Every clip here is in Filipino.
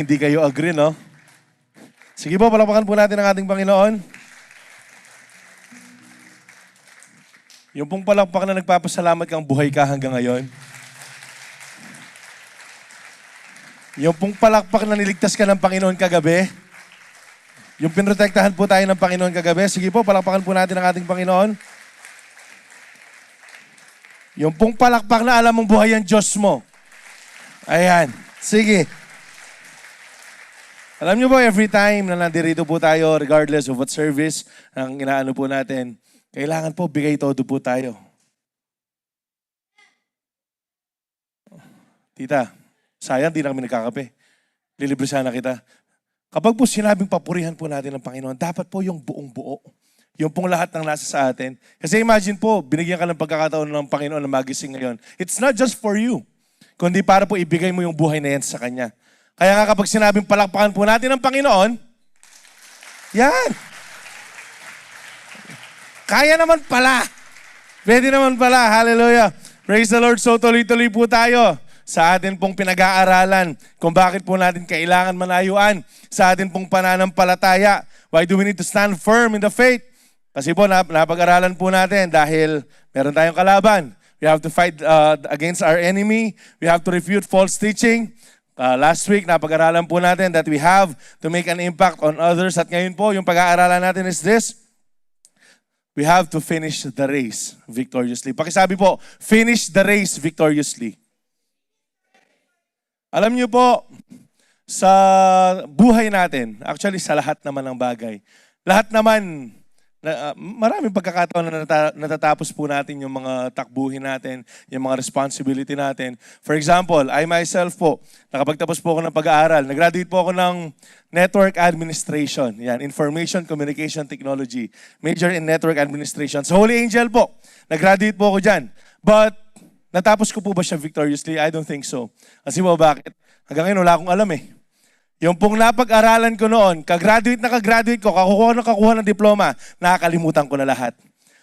Hindi kayo agree, no? Sige po, palakpakan po natin ang ating Panginoon. Yung pong palakpak na nagpapasalamat kang buhay ka hanggang ngayon. Yung pong palakpak na niligtas ka ng Panginoon kagabi. Yung pinrotektahan po tayo ng Panginoon kagabi. Sige po, palakpakan po natin ang ating Panginoon. Yung pong palakpak na alam mong buhay ang Diyos mo. Ayan. Sige. Alam niyo po, every time na nandirito po tayo, regardless of what service ang inaano po natin, kailangan po bigay todo po tayo. Tita, sayang di na kami nagkakape. Lilibre sana kita. Kapag po sinabing papurihan po natin ng Panginoon, dapat po yung buong buo. Yung pong lahat ng nasa sa atin. Kasi imagine po, binigyan ka ng pagkakataon ng Panginoon na magising ngayon. It's not just for you, kundi para po ibigay mo yung buhay na yan sa Kanya. Kaya nga kapag sinabing palakpakan po natin ng Panginoon, yan. Kaya naman pala. Pwede naman pala. Hallelujah. Praise the Lord. So tuloy-tuloy po tayo sa atin pong pinag-aaralan kung bakit po natin kailangan manayuan sa atin pong pananampalataya. Why do we need to stand firm in the faith? Kasi po napag-aralan po natin dahil meron tayong kalaban. We have to fight against our enemy. We have to refute false teaching. Last week, napag-aralan po natin that we have to make an impact on others. At ngayon po, yung pag-aaralan natin is this. We have to finish the race victoriously. Pakisabi po, finish the race victoriously. Alam niyo po, sa buhay natin, actually sa lahat naman ng bagay, lahat naman, maraming pagkakataon na natatapos po natin yung mga takbuhin natin, yung mga responsibility natin. For example, I myself po, nakapagtapos po ako ng pag-aaral. Nag-graduate po ako ng Network Administration. Yan, Information Communication Technology. Major in Network Administration. Sa Holy Angel po, nag-graduate po ako dyan. But, natapos ko po ba siya victoriously? I don't think so. Kasi po, bakit? Hanggang ngayon, wala akong alam eh. Yung pong napag-aralan ko noon, kagraduate ko, kakuha ng diploma, nakakalimutan ko na lahat.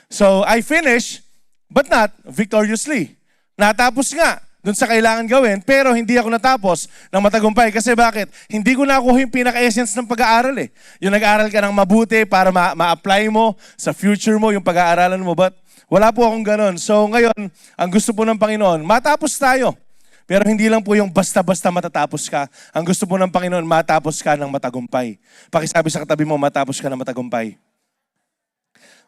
So, I finished, but not victoriously. Natapos nga dun sa kailangan gawin, pero hindi ako natapos ng matagumpay. Kasi bakit? Hindi ko nakuha yung pinaka-essence ng pag-aaral eh. Yung nag-aaral ka ng mabuti para ma-apply mo sa future mo, yung pag-aaralan mo. But wala po akong ganon. So, ngayon, ang gusto po ng Panginoon, matapos tayo. Pero hindi lang po yung basta-basta matatapos ka. Ang gusto po ng Panginoon, matapos ka ng matagumpay. Pakisabi sa katabi mo, matapos ka ng matagumpay.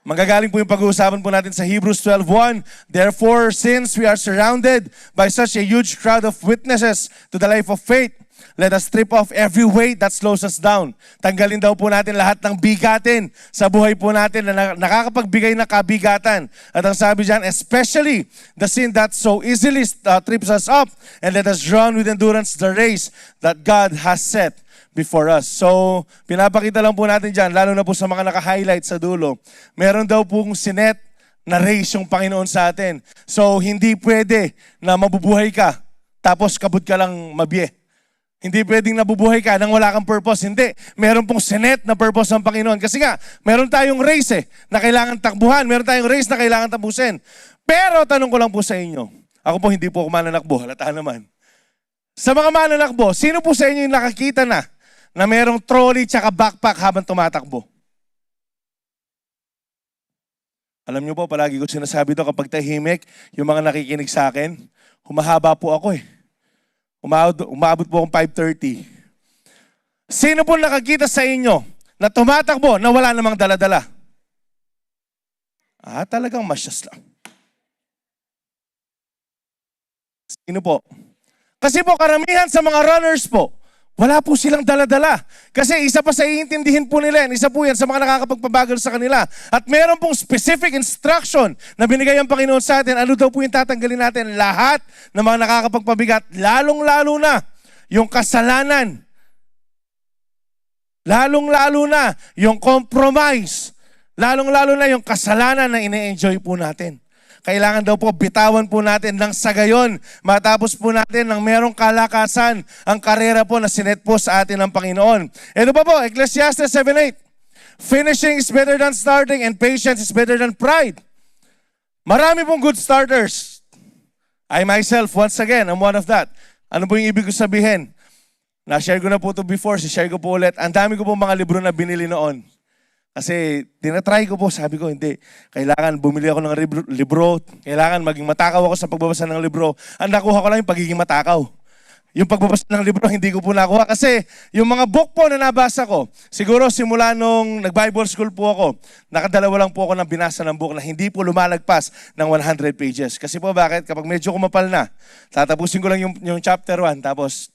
Manggagaling po yung pag-uusapan po natin sa Hebrews 12:1. Therefore, since we are surrounded by such a huge crowd of witnesses to the life of faith, let us strip off every weight that slows us down. Tanggalin daw po natin lahat ng bigatin sa buhay po natin na nakakapagbigay ng kabigatan. At ang sabi dyan, especially the sin that so easily trips us up, and let us run with endurance the race that God has set before us. So, pinapakita lang po natin dyan, lalo na po sa mga naka-highlight sa dulo, meron daw pong sinet na race yung Panginoon sa atin. So, hindi pwede na mabubuhay ka, tapos kabut ka lang mabye. Hindi pwedeng nabubuhay ka nang wala kang purpose. Hindi. Meron pong sinet na purpose ng Panginoon. Kasi nga, meron tayong race na kailangan takbuhan. Meron tayong race na kailangan tapusin. Pero, tanong ko lang po sa inyo. Ako po, hindi po ako mananakbo. Halata naman. Sa mga mananakbo, sino po sa inyo yung nakakita na merong trolley tsaka backpack habang tumatakbo? Alam niyo po, palagi ko sinasabi ito kapag tahimik, yung mga nakikinig sa akin, humahaba po ako eh. Umabot po akong 5:30. Sino po nakakita sa inyo na tumatakbo na wala namang dala-dala? Talagang masyas lang. Sino po? Kasi po karamihan sa mga runners po, wala po silang dala-dala. Kasi isa pa sa iintindihin po nila yan, isa po yan sa mga nakakapagpabagal sa kanila. At meron pong specific instruction na binigay ang Panginoon sa atin. Ano daw po yung tatanggalin natin? Lahat ng mga nakakapagpabigat, lalong-lalo na yung kasalanan. Lalong-lalo na yung compromise. Lalong-lalo na yung kasalanan na ine-enjoy po natin. Kailangan daw po bitawan po natin ng sa gayon. Matapos po natin ng merong kalakasan ang karera po na sinet po sa atin ng Panginoon. Ito pa po, Ecclesiastes 7:8. Finishing is better than starting and patience is better than pride. Marami pong good starters. I myself, once again, I'm one of that. Ano po yung ibig ko sabihin? Na-share ko na po ito before, share ko po ulit. Ang dami ko po mga libro na binili noon. Kasi tinatry ko po, sabi ko, hindi. Kailangan bumili ako ng libro. Kailangan maging matakaw ako sa pagbabasa ng libro. Ang nakuha ko lang yung pagiging matakaw. Yung pagbabasa ng libro, hindi ko po nakuha. Kasi yung mga book po na nabasa ko, siguro simula nung nag-Bible school po ako, nakadalawa lang po ako ng binasa ng book na hindi po lumalagpas ng 100 pages. Kasi po bakit? Kapag medyo kumapal na, tatapusin ko lang yung chapter 1, tapos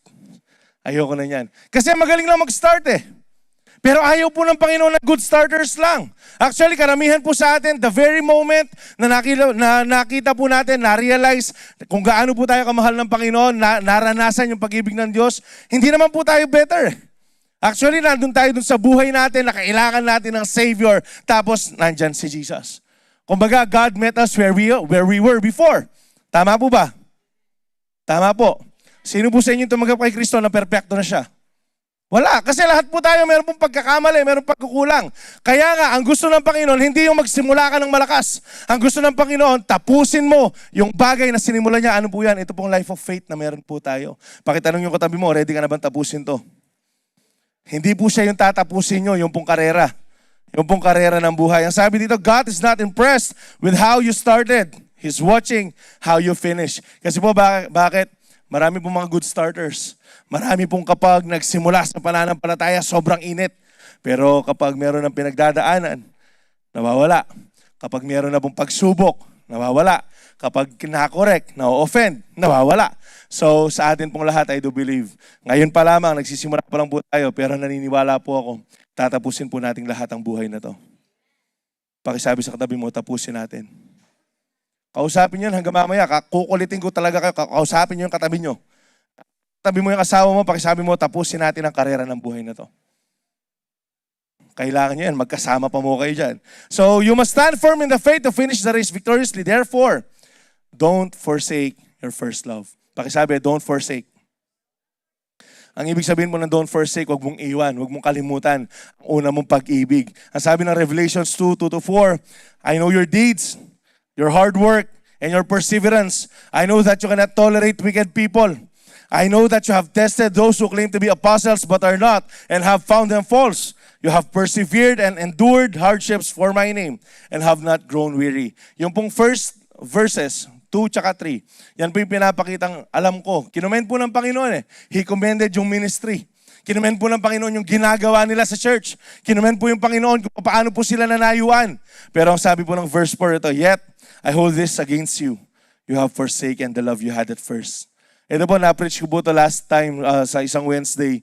ayoko na yan. Kasi magaling lang mag-start eh. Pero ayaw po ng Panginoon ng good starters lang. Actually, karamihan po sa atin, the very moment na nakita po natin, na-realize kung gaano po tayo kamahal ng Panginoon, naranasan yung pag-ibig ng Diyos, hindi naman po tayo better. Actually, nandun tayo dun sa buhay natin na kailangan natin ng Savior. Tapos, nandyan si Jesus. Kumbaga, God met us where we were before. Tama po ba? Tama po. Sino po sa inyo tumanggap kay Kristo na perpekto na siya? Wala. Kasi lahat po tayo meron pong pagkakamali, meron pagkukulang. Kaya nga, ang gusto ng Panginoon, hindi yung magsimula ka ng malakas. Ang gusto ng Panginoon, tapusin mo yung bagay na sinimula niya. Ano po yan? Ito pong life of faith na meron po tayo. Pakitanong yung katabi mo, ready ka na bang tapusin to? Hindi po siya yung tatapusin nyo, yung pong karera. Yung pong karera ng buhay. Ang sabi dito, God is not impressed with how you started. He's watching how you finish. Kasi po, bakit? Marami pong mga good starters. Marami pong kapag nagsimula sa pananampalataya, sobrang init. Pero kapag meron ng pinagdadaanan, nawawala. Kapag meron na pong pagsubok, nawawala. Kapag kinakorek, na-offend, nawawala. So sa atin pong lahat, I do believe. Ngayon pa lamang, nagsisimula pa lang po tayo, pero naniniwala po ako, tatapusin po nating lahat ang buhay na to. Pakisabi sa katabi mo, tapusin natin. Kausapin nyo hanggang mamaya. Kukulitin ko talaga kayo. Kausapin nyo yung katabi nyo. Katabi mo yung asawa mo, pakisabi mo, tapusin natin ang karera ng buhay na to. Kailangan nyo yan. Magkasama pa mo kayo dyan. So, you must stand firm in the faith to finish the race victoriously. Therefore, don't forsake your first love. Pakisabi, don't forsake. Ang ibig sabihin mo ng don't forsake, huwag mong iwan, huwag mong kalimutan ang una mong pag-ibig. Ang sabi ng Revelations 2:2-4, I know your deeds, your hard work, and your perseverance. I know that you cannot tolerate wicked people. I know that you have tested those who claim to be apostles but are not, and have found them false. You have persevered and endured hardships for my name, and have not grown weary. Yung pong first verses, 2-3, yan po yung pinapakitang alam ko. Kinoment po ng Panginoon eh. He commended yung ministry. Kinoment po ng Panginoon yung ginagawa nila sa church. Kinoment po yung Panginoon kung paano po sila nanayuan. Pero ang sabi po ng verse 4 ito, yet I hold this against you. You have forsaken the love you had at first. Ito po, na-preach ko po ito last time sa isang Wednesday.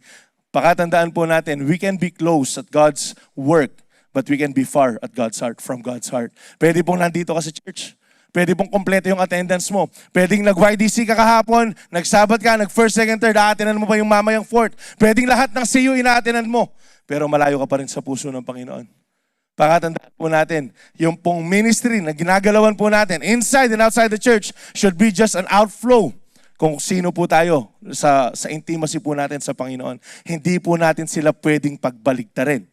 Pakatandaan po natin, we can be close at God's work, but we can be far at God's heart, from God's heart. Pwede pong nandito ka sa church. Pwede pong kompleto yung attendance mo. Pwedeng nag-YDC ka kahapon, nag-Sabbath ka, nag-first, second, third, aatinan mo pa yung mamayang fourth. Pwedeng lahat ng CU inaatinan mo, pero malayo ka pa rin sa puso ng Panginoon. Pakatandaan po natin, yung pong ministry na ginagalawan po natin, inside and outside the church, should be just an outflow kung sino po tayo sa intimacy po natin sa Panginoon. Hindi po natin sila pwedeng pagbaligtarin.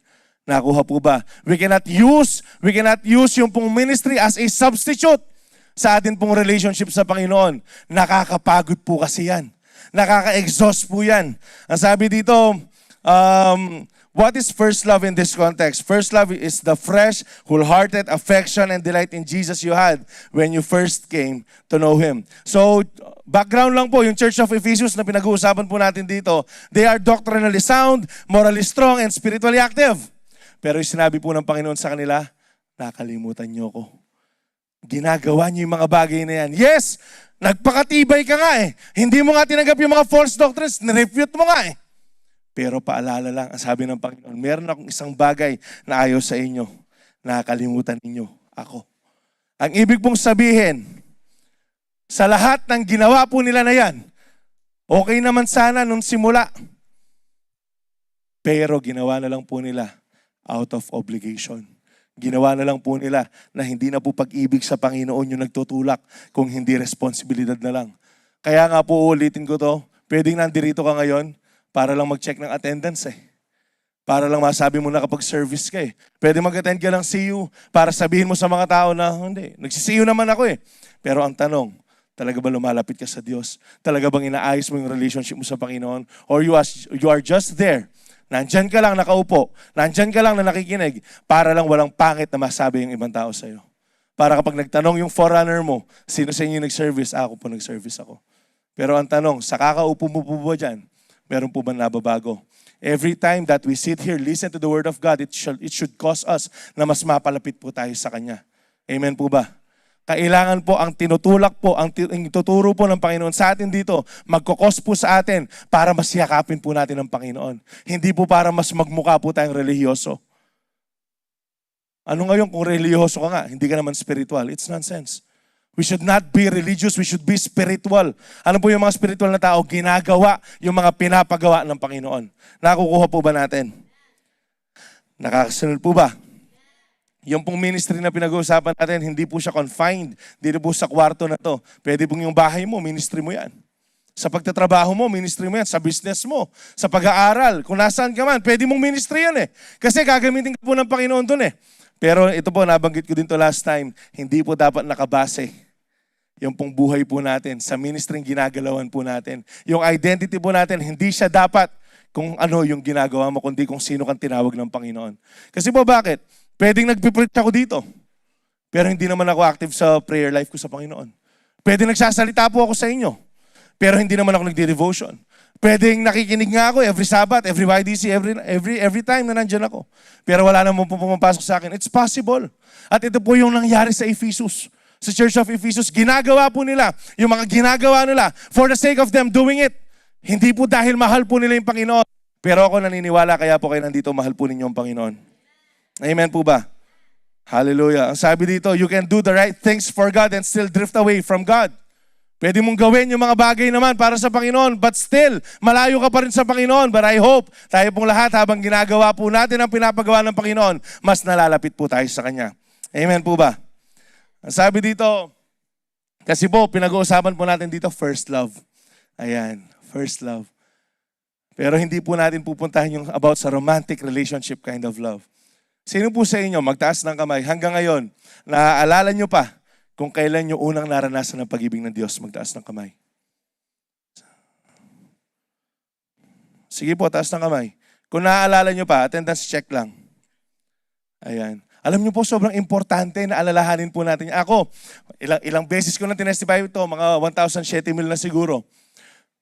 Nakuha po ba? We cannot use yung pong ministry as a substitute sa atin pong relationship sa Panginoon. Nakakapagod po kasi yan. Nakaka-exhaust po yan. Ang sabi dito, what is first love in this context? First love is the fresh, wholehearted affection and delight in Jesus you had when you first came to know Him. So, background lang po, yung Church of Ephesus na pinag-uusapan po natin dito, they are doctrinally sound, morally strong, and spiritually active. Pero yung sinabi po ng Panginoon sa kanila, nakalimutan niyo ko. Ginagawa niyo yung mga bagay na yan. Yes, nagpakatibay ka nga eh. Hindi mo nga tinanggap yung mga false doctrines, nirefute mo nga eh. Pero paalala lang, ang sabi ng Panginoon, meron akong isang bagay na ayaw sa inyo. Nakakalimutan ninyo ako. Ang ibig pong sabihin, sa lahat ng ginawa po nila na yan, okay naman sana nung simula. Pero ginawa na lang po nila out of obligation. Ginawa na lang po nila na hindi na po pag-ibig sa Panginoon yung nagtutulak kung hindi responsibilidad na lang. Kaya nga po ulitin ko to, pwedeng nandirito ka ngayon para lang mag-check ng attendance eh. Para lang masabi mo na kapag service ka eh. Pwede mag-attend ka ng CU para sabihin mo sa mga tao na, hindi, nagsi-CU naman ako eh. Pero ang tanong, Talaga ba lumalapit ka sa Diyos? Talaga bang inaayos mo yung relationship mo sa Panginoon? Or you are just there, nandyan ka lang nakaupo, nandyan ka lang na nakikinig, para lang walang pangit na masabi yung ibang tao sa'yo. Para kapag nagtanong yung forerunner mo, sino sa inyo nag-service? Ako po nag-service ako. Pero ang tanong, sa kakaupo mo po ba dyan, meron po ba nababago? Every time that we sit here, listen to the Word of God, it should cause us na mas mapalapit po tayo sa Kanya. Amen po ba? Kailangan po ang tinutulak po, ang tuturo po ng Panginoon sa atin dito, magkukos po sa atin para mas yakapin po natin ang Panginoon. Hindi po para mas magmukha po tayong relihiyoso. Ano ngayon kung relihiyoso ka nga, hindi ka naman spiritual? It's nonsense. We should not be religious, we should be spiritual. Ano po yung mga spiritual na tao? Ginagawa yung mga pinapagawa ng Panginoon. Nakukuha po ba natin? Nakakasunod po ba? Yung pong ministry na pinag-uusapan natin, hindi po siya confined. Dito po sa kwarto na to. Pwede pong yung bahay mo, ministry mo yan. Sa pagtatrabaho mo, ministry mo yan. Sa business mo, sa pag-aaral, kung nasaan ka man, pwede mong ministry yan eh. Kasi gagamitin ka po ng Panginoon dun eh. Pero ito po, nabanggit ko din to last time, hindi po dapat nakabase yung pong buhay po natin sa ministry ginagalawan po natin. Yung identity po natin, hindi siya dapat kung ano yung ginagawa mo, kundi kung sino kang tinawag ng Panginoon. Kasi po bakit? Pwedeng nagpipreach ako dito, pero hindi naman ako active sa prayer life ko sa Panginoon. Pwedeng nagsasalita po ako sa inyo, pero hindi naman ako nagde-devotion. Pwedeng nakikinig nga ako every Sabbath, every YDC, every time na nandyan ako. Pero wala naman po pumapasok sa akin. It's possible. At ito po yung nangyari sa Ephesus. Sa Church of Ephesus, ginagawa po nila yung mga ginagawa nila for the sake of them doing it. Hindi po dahil mahal po nila yung Panginoon. Pero ako naniniwala, kaya po kayo nandito, mahal po ninyo ang Panginoon. Amen po ba? Hallelujah. Ang sabi dito, you can do the right things for God and still drift away from God. Pwede mong gawin yung mga bagay naman para sa Panginoon, but still, malayo ka pa rin sa Panginoon. But I hope, tayo pong lahat, habang ginagawa po natin ang pinapagawa ng Panginoon, mas nalalapit po tayo sa Kanya. Amen po ba? Ang sabi dito, kasi po, pinag-uusapan po natin dito, first love. Ayan, first love. Pero hindi po natin pupuntahan yung about sa romantic relationship kind of love. Sino po sa inyo, magtaas ng kamay, hanggang ngayon, naaalala nyo pa kung kailan nyo unang naranasan ng pag-ibig ng Diyos, magtaas ng kamay. Sige po, taas ng kamay. Kung naaalala nyo pa, attendance check lang. Ayan. Alam nyo po, sobrang importante na alalahanin po natin. Ako, ilang beses ko na tinestify ito, mga 1,007 mil na siguro.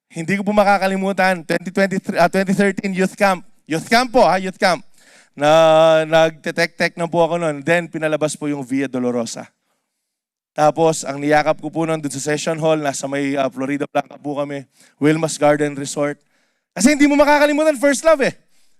Hindi ko po makakalimutan, 2013 youth camp. Youth camp po, youth camp. Na nagte-tek-tek na po ako noon. Then, pinalabas po yung Via Dolorosa. Tapos, ang niyakap ko po noon dun sa session hall, nasa may Florida Blanca po kami, Wilmas Garden Resort. Kasi hindi mo makakalimutan, first love eh.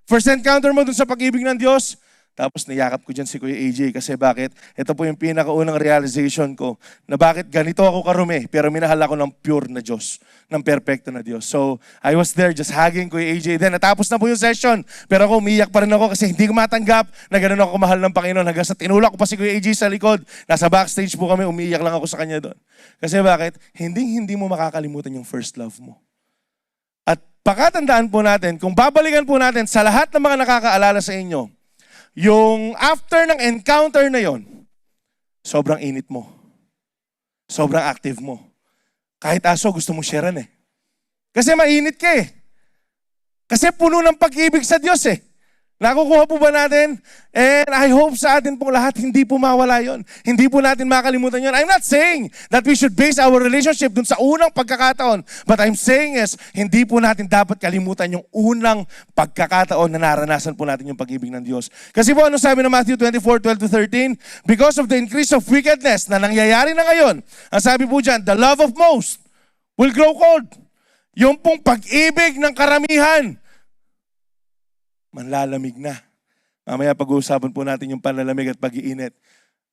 First encounter mo dun sa pag-ibig ng Diyos. Tapos niyakap ko dyan si Kuya AJ kasi bakit? Ito po yung pinakaunang realization ko na bakit ganito ako karumi pero minahal ako ng pure na Diyos, ng perfecto na Diyos. So, I was there just hugging Kuya AJ. Then, natapos na po yung session. Pero ako, umiyak pa rin ako kasi hindi ko matanggap na gano'n ako mahal ng Panginoon. Hanggang sa tinulak ko pa si Kuya AJ sa likod. Nasa backstage po kami, umiiyak lang ako sa kanya doon. Kasi bakit? Hindi mo makakalimutan yung first love mo. At pakatandaan po natin, kung babalikan po natin sa lahat ng mga nakakaalala sa inyo, yung after ng encounter na yon, sobrang init mo. Sobrang active mo. Kahit aso, gusto mo sharean eh. Kasi mainit ka eh. Kasi puno ng pag-ibig sa Diyos eh. Nakukuha po ba natin? And I hope sa atin pong lahat, hindi po mawala yon. Hindi po natin makalimutan yon. I'm not saying that we should base our relationship dun sa unang pagkakataon. But I'm saying is, hindi po natin dapat kalimutan yung unang pagkakataon na naranasan po natin yung pag-ibig ng Diyos. Kasi po, ano sabi ng Matthew 24:12-13? Because of the increase of wickedness na nangyayari na ngayon, ang sabi po dyan, the love of most will grow cold. Yung pong pag-ibig ng karamihan, manlalamig na. Mamaya pag-uusapan po natin yung panlalamig at pag-iinit.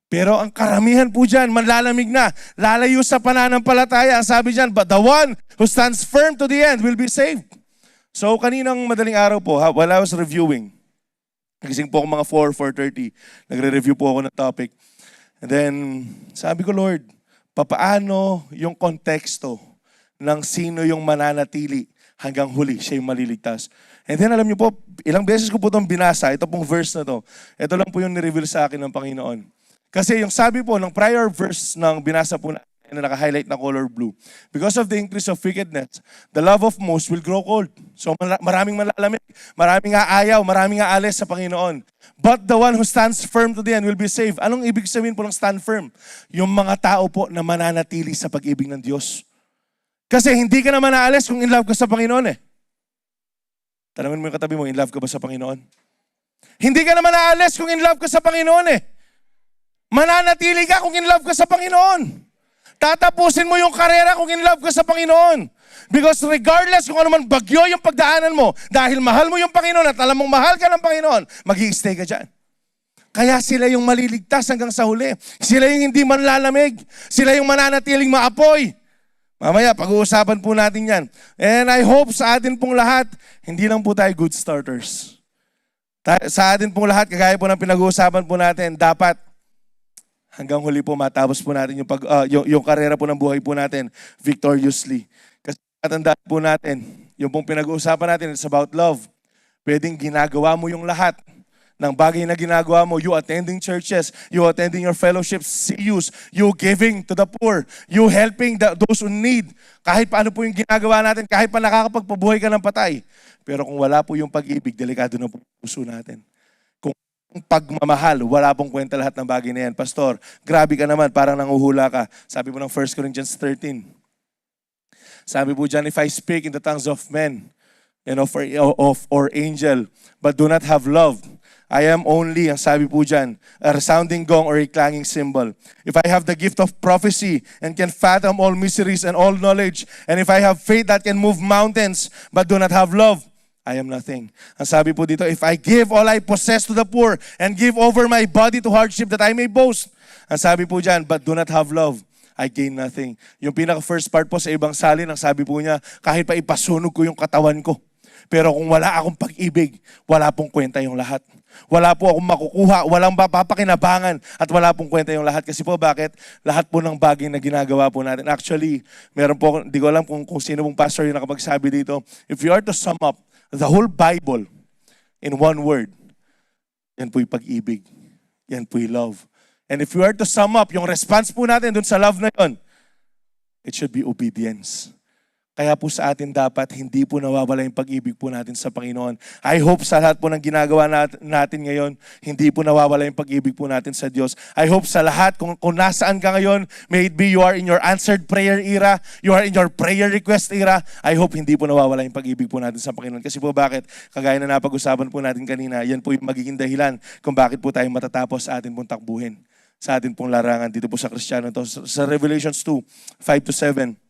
Pero ang karamihan po dyan, manlalamig na. Lalayo sa pananampalataya. Ang sabi dyan, but the one who stands firm to the end will be saved. So kaninang madaling araw po, while I was reviewing, nagising po ako mga 4:30, nagre-review po ako ng topic. And then, sabi ko, Lord, papaano yung konteksto ng sino yung mananatili hanggang huli, siya yung maliligtas. And then alam niyo po, ilang beses ko po itong binasa, ito pong verse na to. Ito lang po yung nireveal sa akin ng Panginoon. Kasi yung sabi po ng prior verse ng binasa po natin, na naka-highlight na color blue. Because of the increase of wickedness, the love of most will grow cold. So maraming malalamig, maraming aayaw, maraming aalis sa Panginoon. But the one who stands firm to the end will be saved. Anong ibig sabihin po ng stand firm? Yung mga tao po na mananatili sa pag-ibig ng Diyos. Kasi hindi ka naman aalis kung in love ka sa Panginoon eh. Tanungin mo yung katabi mo, in love ka ba sa Panginoon? Hindi ka naman aalis kung in love ka sa Panginoon eh. Mananatili ka kung in love ka sa Panginoon. Tatapusin mo yung karera kung in love ka sa Panginoon. Because regardless kung ano man bagyo yung pagdaanan mo, dahil mahal mo yung Panginoon at alam mong mahal ka ng Panginoon, mag-i-stay ka dyan. Kaya sila yung maliligtas hanggang sa huli. Sila yung hindi manlalamig. Sila yung mananatiling maapoy. Mamaya, pag-uusapan po natin yan. And I hope sa atin pong lahat, hindi lang po tayo good starters. Sa atin pong lahat, kagaya po ng pinag-uusapan po natin, dapat hanggang huli po matapos po natin yung karera po ng buhay po natin victoriously. Kasi matandaan po natin, yung pong pinag-uusapan natin, it's about love. Pwedeng ginagawa mo yung lahat ng bagay na ginagawa mo, you attending churches, you attending your fellowships, CUs, you giving to the poor, you helping those who need. Kahit paano po yung ginagawa natin, kahit pa nakakapagpabuhay ka ng patay. Pero kung wala po yung pag-ibig, delikado na po puso natin. Kung pagmamahal, wala pong kwenta lahat ng bagay na yan. Pastor, grabe ka naman, parang nanguhula ka. Sabi po ng 1 Corinthians 13. Sabi po dyan, if I speak in the tongues of men, or angel, but do not have love, I am only, ang sabi po dyan, a resounding gong or a clanging cymbal. If I have the gift of prophecy and can fathom all mysteries and all knowledge, and if I have faith that can move mountains, but do not have love, I am nothing. Ang sabi po dito, if I give all I possess to the poor and give over my body to hardship that I may boast. Ang sabi po dyan, but do not have love, I gain nothing. Yung pinaka-first part po sa ibang salin, ang sabi po niya, kahit pa ipasunog ko yung katawan ko. Pero kung wala akong pag-ibig, wala pong kwenta yung lahat. Wala po akong makukuha, walang papakinabangan, at wala pong kwenta yung lahat. Kasi po bakit? Lahat po ng bagay na ginagawa po natin. Actually, meron po, di ko alam kung sino pong pastor yung nakapagsabi dito. If you are to sum up the whole Bible in one word, yan po yung pag-ibig. Yan po yung love. And if you are to sum up yung response po natin dun sa love na yun, it should be obedience. Kaya po sa atin dapat hindi po nawawala yung pag-ibig po natin sa Panginoon. I hope sa lahat po ng ginagawa natin ngayon, hindi po nawawala yung pag-ibig po natin sa Diyos. I hope sa lahat, kung nasaan ka ngayon, may it be you are in your answered prayer era, you are in your prayer request era, I hope hindi po nawawala yung pag-ibig po natin sa Panginoon. Kasi po bakit? Kagaya na napag-usapan po natin kanina, yan po yung magiging dahilan kung bakit po tayo matatapos sa atin pong takbuhin, sa atin pong larangan dito po sa Kristiyano. Sa Revelations 2, 5-7,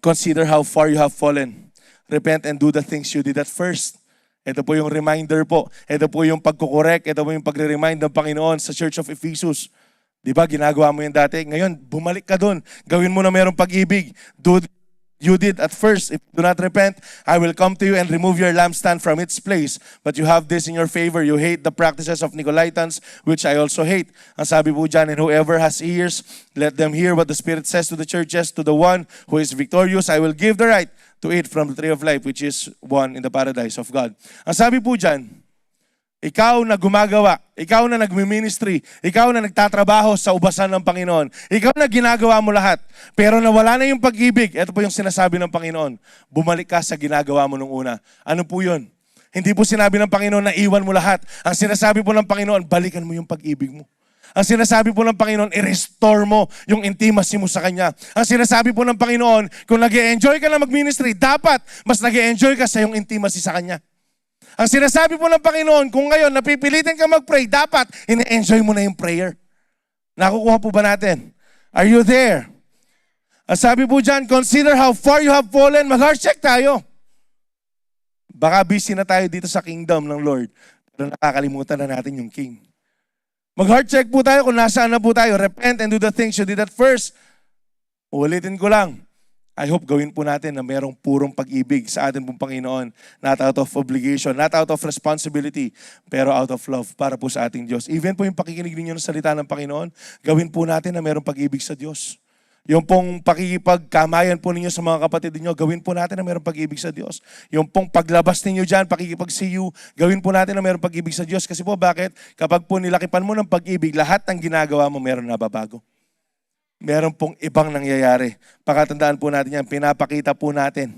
consider how far you have fallen. Repent and do the things you did at first. Ito po yung reminder po. Ito po yung pagkukorek. Ito po yung pagre-remind ng Panginoon sa Church of Ephesus. Di ba, ginagawa mo yan dati. Ngayon, bumalik ka doon. Gawin mo na mayroong pag-ibig. Do you did at first. If you do not repent, I will come to you and remove your lampstand from its place. But you have this in your favor. You hate the practices of Nicolaitans, which I also hate. Ang sabi po dyan, and whoever has ears, let them hear what the Spirit says to the churches. To the one who is victorious, I will give the right to eat from the tree of life, which is one in the paradise of God. Ang sabi po dyan, ikaw na gumagawa, ikaw na nagmi-ministry, ikaw na nagtatrabaho sa ubasan ng Panginoon, ikaw na ginagawa mo lahat, pero nawala na yung pag-ibig, ito po yung sinasabi ng Panginoon, bumalik ka sa ginagawa mo nung una. Ano po yun? Hindi po sinabi ng Panginoon na iwan mo lahat. Ang sinasabi po ng Panginoon, balikan mo yung pag-ibig mo. Ang sinasabi po ng Panginoon, i-restore mo yung intimacy mo sa Kanya. Ang sinasabi po ng Panginoon, kung nag-e-enjoy ka na mag-ministry, dapat mas nag-e-enjoy ka sa yung intimacy sa Kanya. Ang sinasabi po ng Panginoon, kung ngayon napipilitin ka mag-pray, dapat ine-enjoy mo na yung prayer. Nakukuha po ba natin? Are you there? Ang sabi po dyan, consider how far you have fallen. Mag-heart check tayo. Baka busy na tayo dito sa kingdom ng Lord, pero nakakalimutan na natin yung King. Mag-heart check po tayo kung nasaan na po tayo. Repent and do the things you did at first. Ulitin ko lang. I hope gawin po natin na mayroong purong pag-ibig sa atin pong Panginoon. Not out of obligation, not out of responsibility, pero out of love para po sa ating Diyos. Even po yung pakikinig ninyo ng salita ng Panginoon, gawin po natin na mayroong pag-ibig sa Diyos. Yung pong pakikipagkamayan po ninyo sa mga kapatid ninyo, gawin po natin na mayroong pag-ibig sa Diyos. Yung pong paglabas ninyo dyan, pakikipag-see you, gawin po natin na mayroong pag-ibig sa Diyos. Kasi po bakit? Kapag po nilakipan mo ng pag-ibig, lahat ng ginagawa mo mayroong nababago. meron pong ibang nangyayari. Pakatandaan po natin yan, pinapakita po natin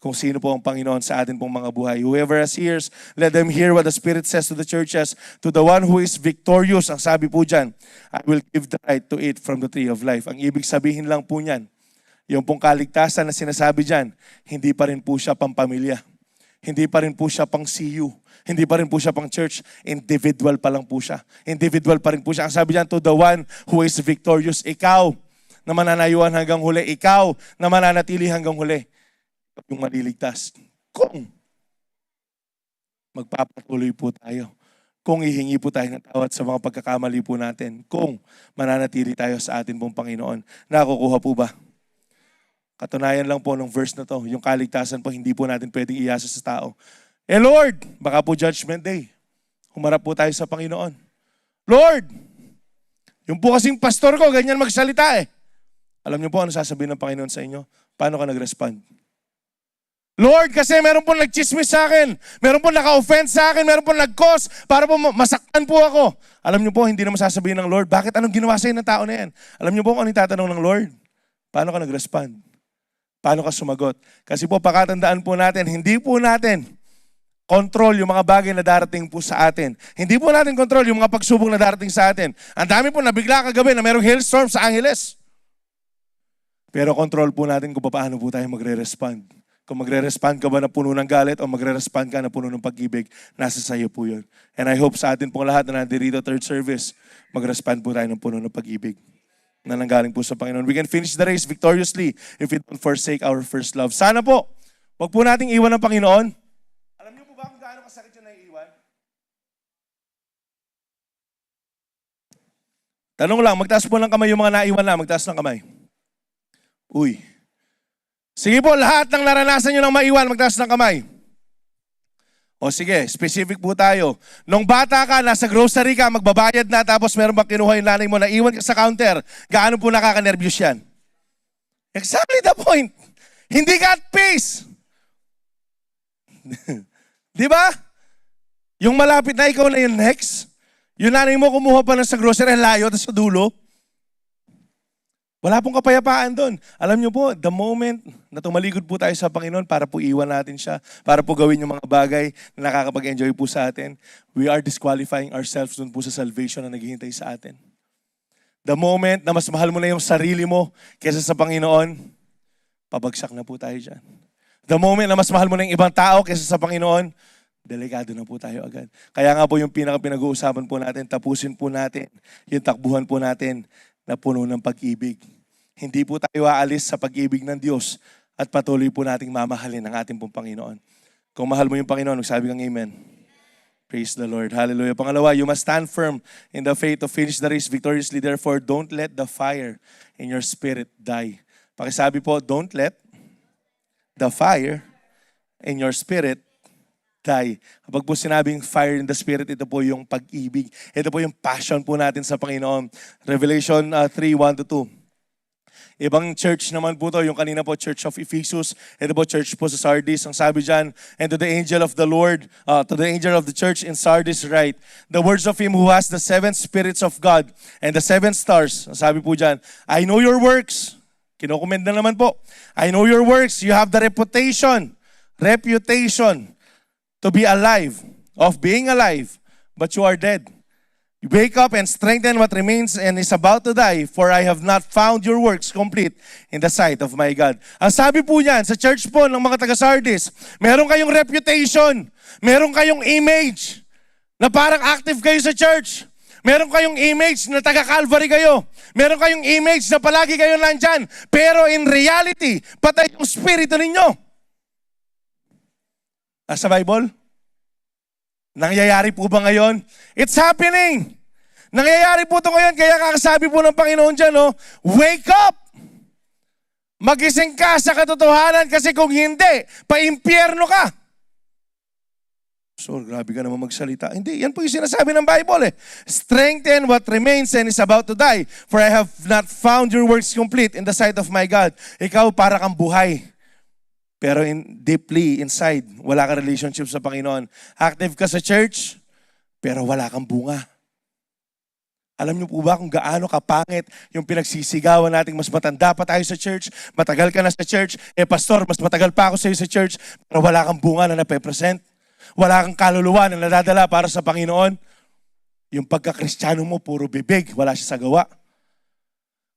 kung sino po ang Panginoon sa atin pong mga buhay. Whoever has ears, let them hear what the Spirit says to the churches. To the one who is victorious, ang sabi po dyan, I will give the right to eat from the tree of life. Ang ibig sabihin lang po niyan, yung pong kaligtasan na sinasabi dyan, hindi pa rin po siya pampamilya. Hindi pa rin po siya pang CU. Hindi pa rin po siya pang church. Individual pa lang po siya. Individual pa rin po siya. Ang sabi dyan, to the one who is victorious, ikaw na mananayuan hanggang huli. Ikaw na mananatili hanggang huli. Yung maliligtas. Kung magpapatuloy po tayo. Kung ihingi po tayo ng tawad sa mga pagkakamali po natin. Kung mananatili tayo sa atin pong Panginoon. Nakukuha po ba? Katunayan lang po ng verse na to. Yung kaligtasan po, hindi po natin pwedeng iasa sa tao. Lord, baka po judgment day. Humarap po tayo sa Panginoon. Lord, yung po kasing pastor ko, ganyan magsalita eh. Alam niyo po ano sasabihin ng Panginoon sa inyo? Paano ka nag-respond? Lord, kasi meron po nag-chismis sa akin. Meron po naka-offense sa akin. Meron po nag-cause para po masaktan po ako. Alam niyo po, hindi naman sasabihin ng Lord, bakit anong ginawa sa'yo ng tao na yan? Alam niyo po kung anong tatanong ng Lord? Paano ka nag-respond? Paano ka sumagot? Kasi po, pakatandaan po natin, hindi po natin control yung mga bagay na darating po sa atin. Hindi po natin control yung mga pagsubok na darating sa atin. Ang dami po nabigla kagabi na merong hailstorm sa Angeles. Pero control po natin kung paano po tayo magre-respond. Kung magre-respond ka ba na puno ng galit o magre-respond ka na puno ng pag-ibig, nasa sayo po yun. And I hope sa atin pong lahat na nandirito third service, mag-respond po tayo ng puno ng pag-ibig na nanggaling po sa Panginoon. We can finish the race victoriously if we don't forsake our first love. Sana po, wag po nating iwan ng Panginoon. Alam niyo po ba kung gaano kasakit yung naiiwan? Tanong lang, magtaas po ng kamay yung mga naiwan na. Magtaas ng kamay. Uy. Sige po, lahat ng naranasan nyo ng maiwan, magtaas ng kamay. O sige, specific po tayo. Nung bata ka, nasa grocery ka, magbabayad na, tapos meron bang kinuha yung nanay mo, naiwan ka sa counter, gaano po nakaka-nervyos yan? Exactly the point. Hindi ka at peace. Di ba? Yung malapit na ikaw na yung next, yung nanay mo kumuha pa na sa grocery, layo, tapos sa dulo, wala pong kapayapaan doon. Alam niyo po, the moment na tumalikod po tayo sa Panginoon para po iwan natin siya, para po gawin yung mga bagay na nakakapag-enjoy po sa atin, we are disqualifying ourselves doon po sa salvation na naghihintay sa atin. The moment na mas mahal mo na yung sarili mo kaysa sa Panginoon, pabagsak na po tayo dyan. The moment na mas mahal mo na yung ibang tao kaysa sa Panginoon, delikado na po tayo agad. Kaya nga po yung pinag-uusapan po natin, tapusin po natin yung takbuhan po natin na puno ng pag-ibig. Hindi po tayo aalis sa pag-ibig ng Diyos at patuloy po nating mamahalin ang ating pong Panginoon. Kung mahal mo yung Panginoon, magsabi kang amen. Praise the Lord. Hallelujah. Pangalawa, you must stand firm in the faith to finish the race victoriously. Therefore, don't let the fire in your spirit die. Pakisabi po, don't let the fire in your spirit die. Kapag po sinabing fire in the spirit, ito po yung pag-ibig. Ito po yung passion po natin sa Panginoon. Revelation 3:1-2. Ibang church naman po to, yung kanina po, Church of Ephesus. Ito po, church po sa Sardis. Ang sabi dyan, and to the angel of the Lord, to the angel of the church in Sardis write, the words of him who has the seven spirits of God and the seven stars. Ang sabi po dyan, I know your works. Kinokomment na naman po. I know your works. You have the reputation to be alive, of being alive, but you are dead. You wake up and strengthen what remains and is about to die, for I have not found your works complete in the sight of my God. Ang sabi po niyan, sa church po ng mga taga-Sardis, meron kayong reputation, meron kayong image, na parang active kayo sa church. Meron kayong image na taga-Calvary kayo. Meron kayong image na palagi kayo nandyan. Pero in reality, patay yung spirito ninyo. Nasa Bible? Nangyayari po ba ngayon? It's happening! Nangyayari po ito ngayon, kaya kakasabi po ng Panginoon dyan, wake up! Magising ka sa katotohanan kasi kung hindi, pa-impyerno ka. So, grabe ka naman magsalita. Hindi, yan po yung sinasabi ng Bible Strengthen what remains and is about to die, for I have not found your works complete in the sight of my God. Ikaw para kang buhay. Pero deeply inside, wala kang relationship sa Panginoon. Active ka sa church, pero wala kang bunga. Alam niyo po ba kung gaano kapangit yung pinagsisigawan nating mas matanda pa tayo sa church, matagal ka na sa church, pastor, mas matagal pa ako sa iyo sa church, pero wala kang bunga na nape-present, wala kang kaluluwa na nadadala para sa Panginoon. Yung pagka-Kristiyano mo, puro bibig, wala siya sa gawa.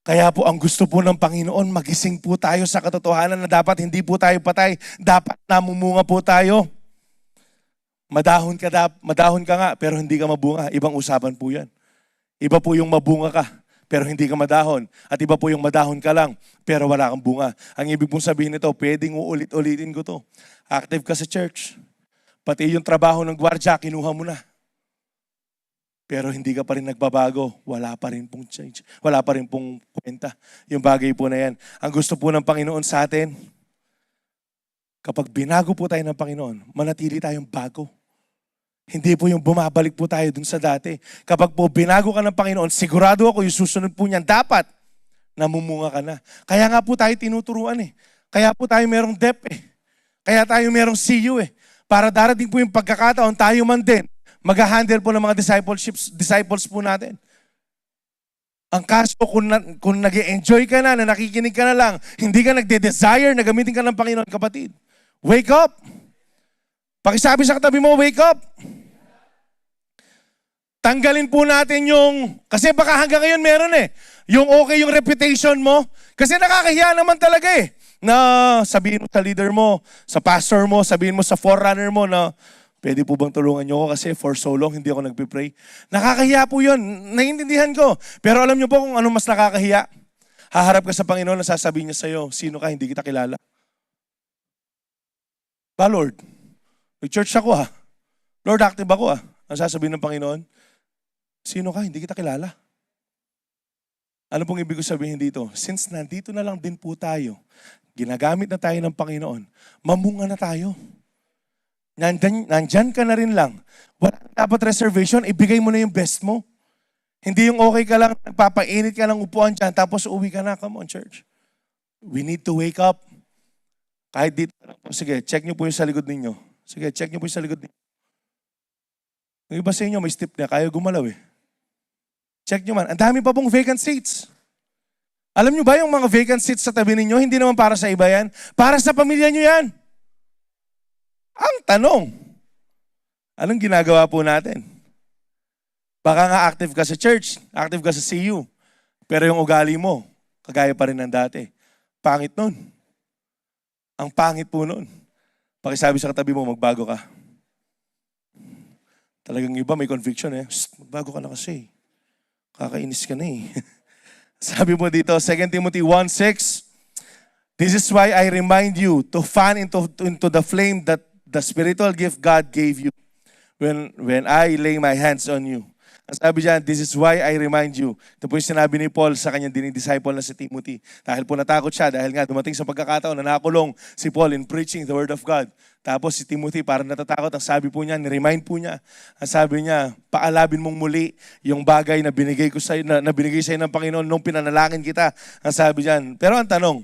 Kaya po ang gusto po ng Panginoon, magising po tayo sa katotohanan na dapat hindi po tayo patay, dapat namumunga po tayo. Madahon ka nga, pero hindi ka mabunga. Ibang usapan po yan. Iba po yung mabunga ka, pero hindi ka madahon. At iba po yung madahon ka lang, pero wala kang bunga. Ang ibig pong sabihin nito, pwedeng uulit-ulitin ko to. Active ka sa church. Pati yung trabaho ng gwardiya, kinuha mo na. Pero hindi ka pa rin nagbabago. Wala pa rin pong change. Wala pa rin pong kwenta. Yung bagay po na yan. Ang gusto po ng Panginoon sa atin, kapag binago po tayo ng Panginoon, manatili tayong bago. Hindi po yung bumabalik po tayo dun sa dati. Kapag po binago ka ng Panginoon, sigurado ako yung susunod po niyan, dapat namumunga ka na. Kaya nga po tayo tinuturuan eh. Kaya po tayo merong DEP eh. Kaya tayo merong CU eh. Para darating po yung pagkakataon, tayo man din, mag-handle po ng mga disciples po natin. Ang kaso, kung nag-enjoy ka na nakikinig ka na lang, hindi ka nagde-desire na gamitin ka ng Panginoon, kapatid. Wake up! Pakisabi sa katabi mo, wake up! Tanggalin po natin kasi baka hanggang ngayon meron eh, yung okay yung reputation mo. Kasi nakakahiya naman talaga eh, na sabihin mo sa leader mo, sa pastor mo, sabihin mo sa forerunner mo na, pwede po bang tulungan niyo ako kasi for so long hindi ako nagpipray. Nakakahiya po yun, naiintindihan ko. Pero alam niyo po kung ano mas nakakahiya? Haharap ka sa Panginoon na sasabihin niya sa'yo, sino ka, hindi kita kilala. Ba Lord? Nag-church ako ha. Lord, active ako ha. Ang sasabihin ng Panginoon, sino ka? Hindi kita kilala. Ano pong ibig ko sabihin dito? Since nandito na lang din po tayo, ginagamit na tayo ng Panginoon, mamunga na tayo. Nandyan ka na rin lang. Wala dapat reservation, ibigay mo na yung best mo. Hindi yung okay ka lang, nagpapainit ka ng upuan dyan, tapos uwi ka na. Come on, church. We need to wake up. Kahit dito, sige, check nyo po yung sa likod ninyo. Sige, check nyo po yung sa likod ninyo. Yung iba sa inyo, may step na, kaya gumalaw eh. Check nyo man. Ang dami pa pong vacant seats. Alam nyo ba yung mga vacant seats sa tabi ninyo, hindi naman para sa iba yan. Para sa pamilya nyo yan. Ang tanong, anong ginagawa po natin? Baka nga active ka sa church, active ka sa CU, pero yung ugali mo, kagaya pa rin ng dati. Pangit nun. Ang pangit po nun. Pakisabi sa katabi mo, magbago ka. Talagang iba may conviction eh. Magbago ka na kasi. Kakainis ka na eh. Sabi mo dito, 2 Timothy 1:6, this is why I remind you to fan into the flame that the spiritual gift God gave you when I lay my hands on you. Ang sabi dyan, this is why I remind you. Ito po yung sinabi ni Paul sa kanyang dinidisciple na si Timothy. Dahil po natakot siya, dahil nga dumating sa pagkakataon na nakulong si Paul in preaching the word of God. Tapos si Timothy parang natatakot. Ang sabi po niya, ni-remind po niya. Ang sabi niya, paalabin mong muli yung bagay na binigay ko sa'yo, na binigay sa'yo ng Panginoon nung pinanalangin kita. Ang sabi diyan. Pero ang tanong,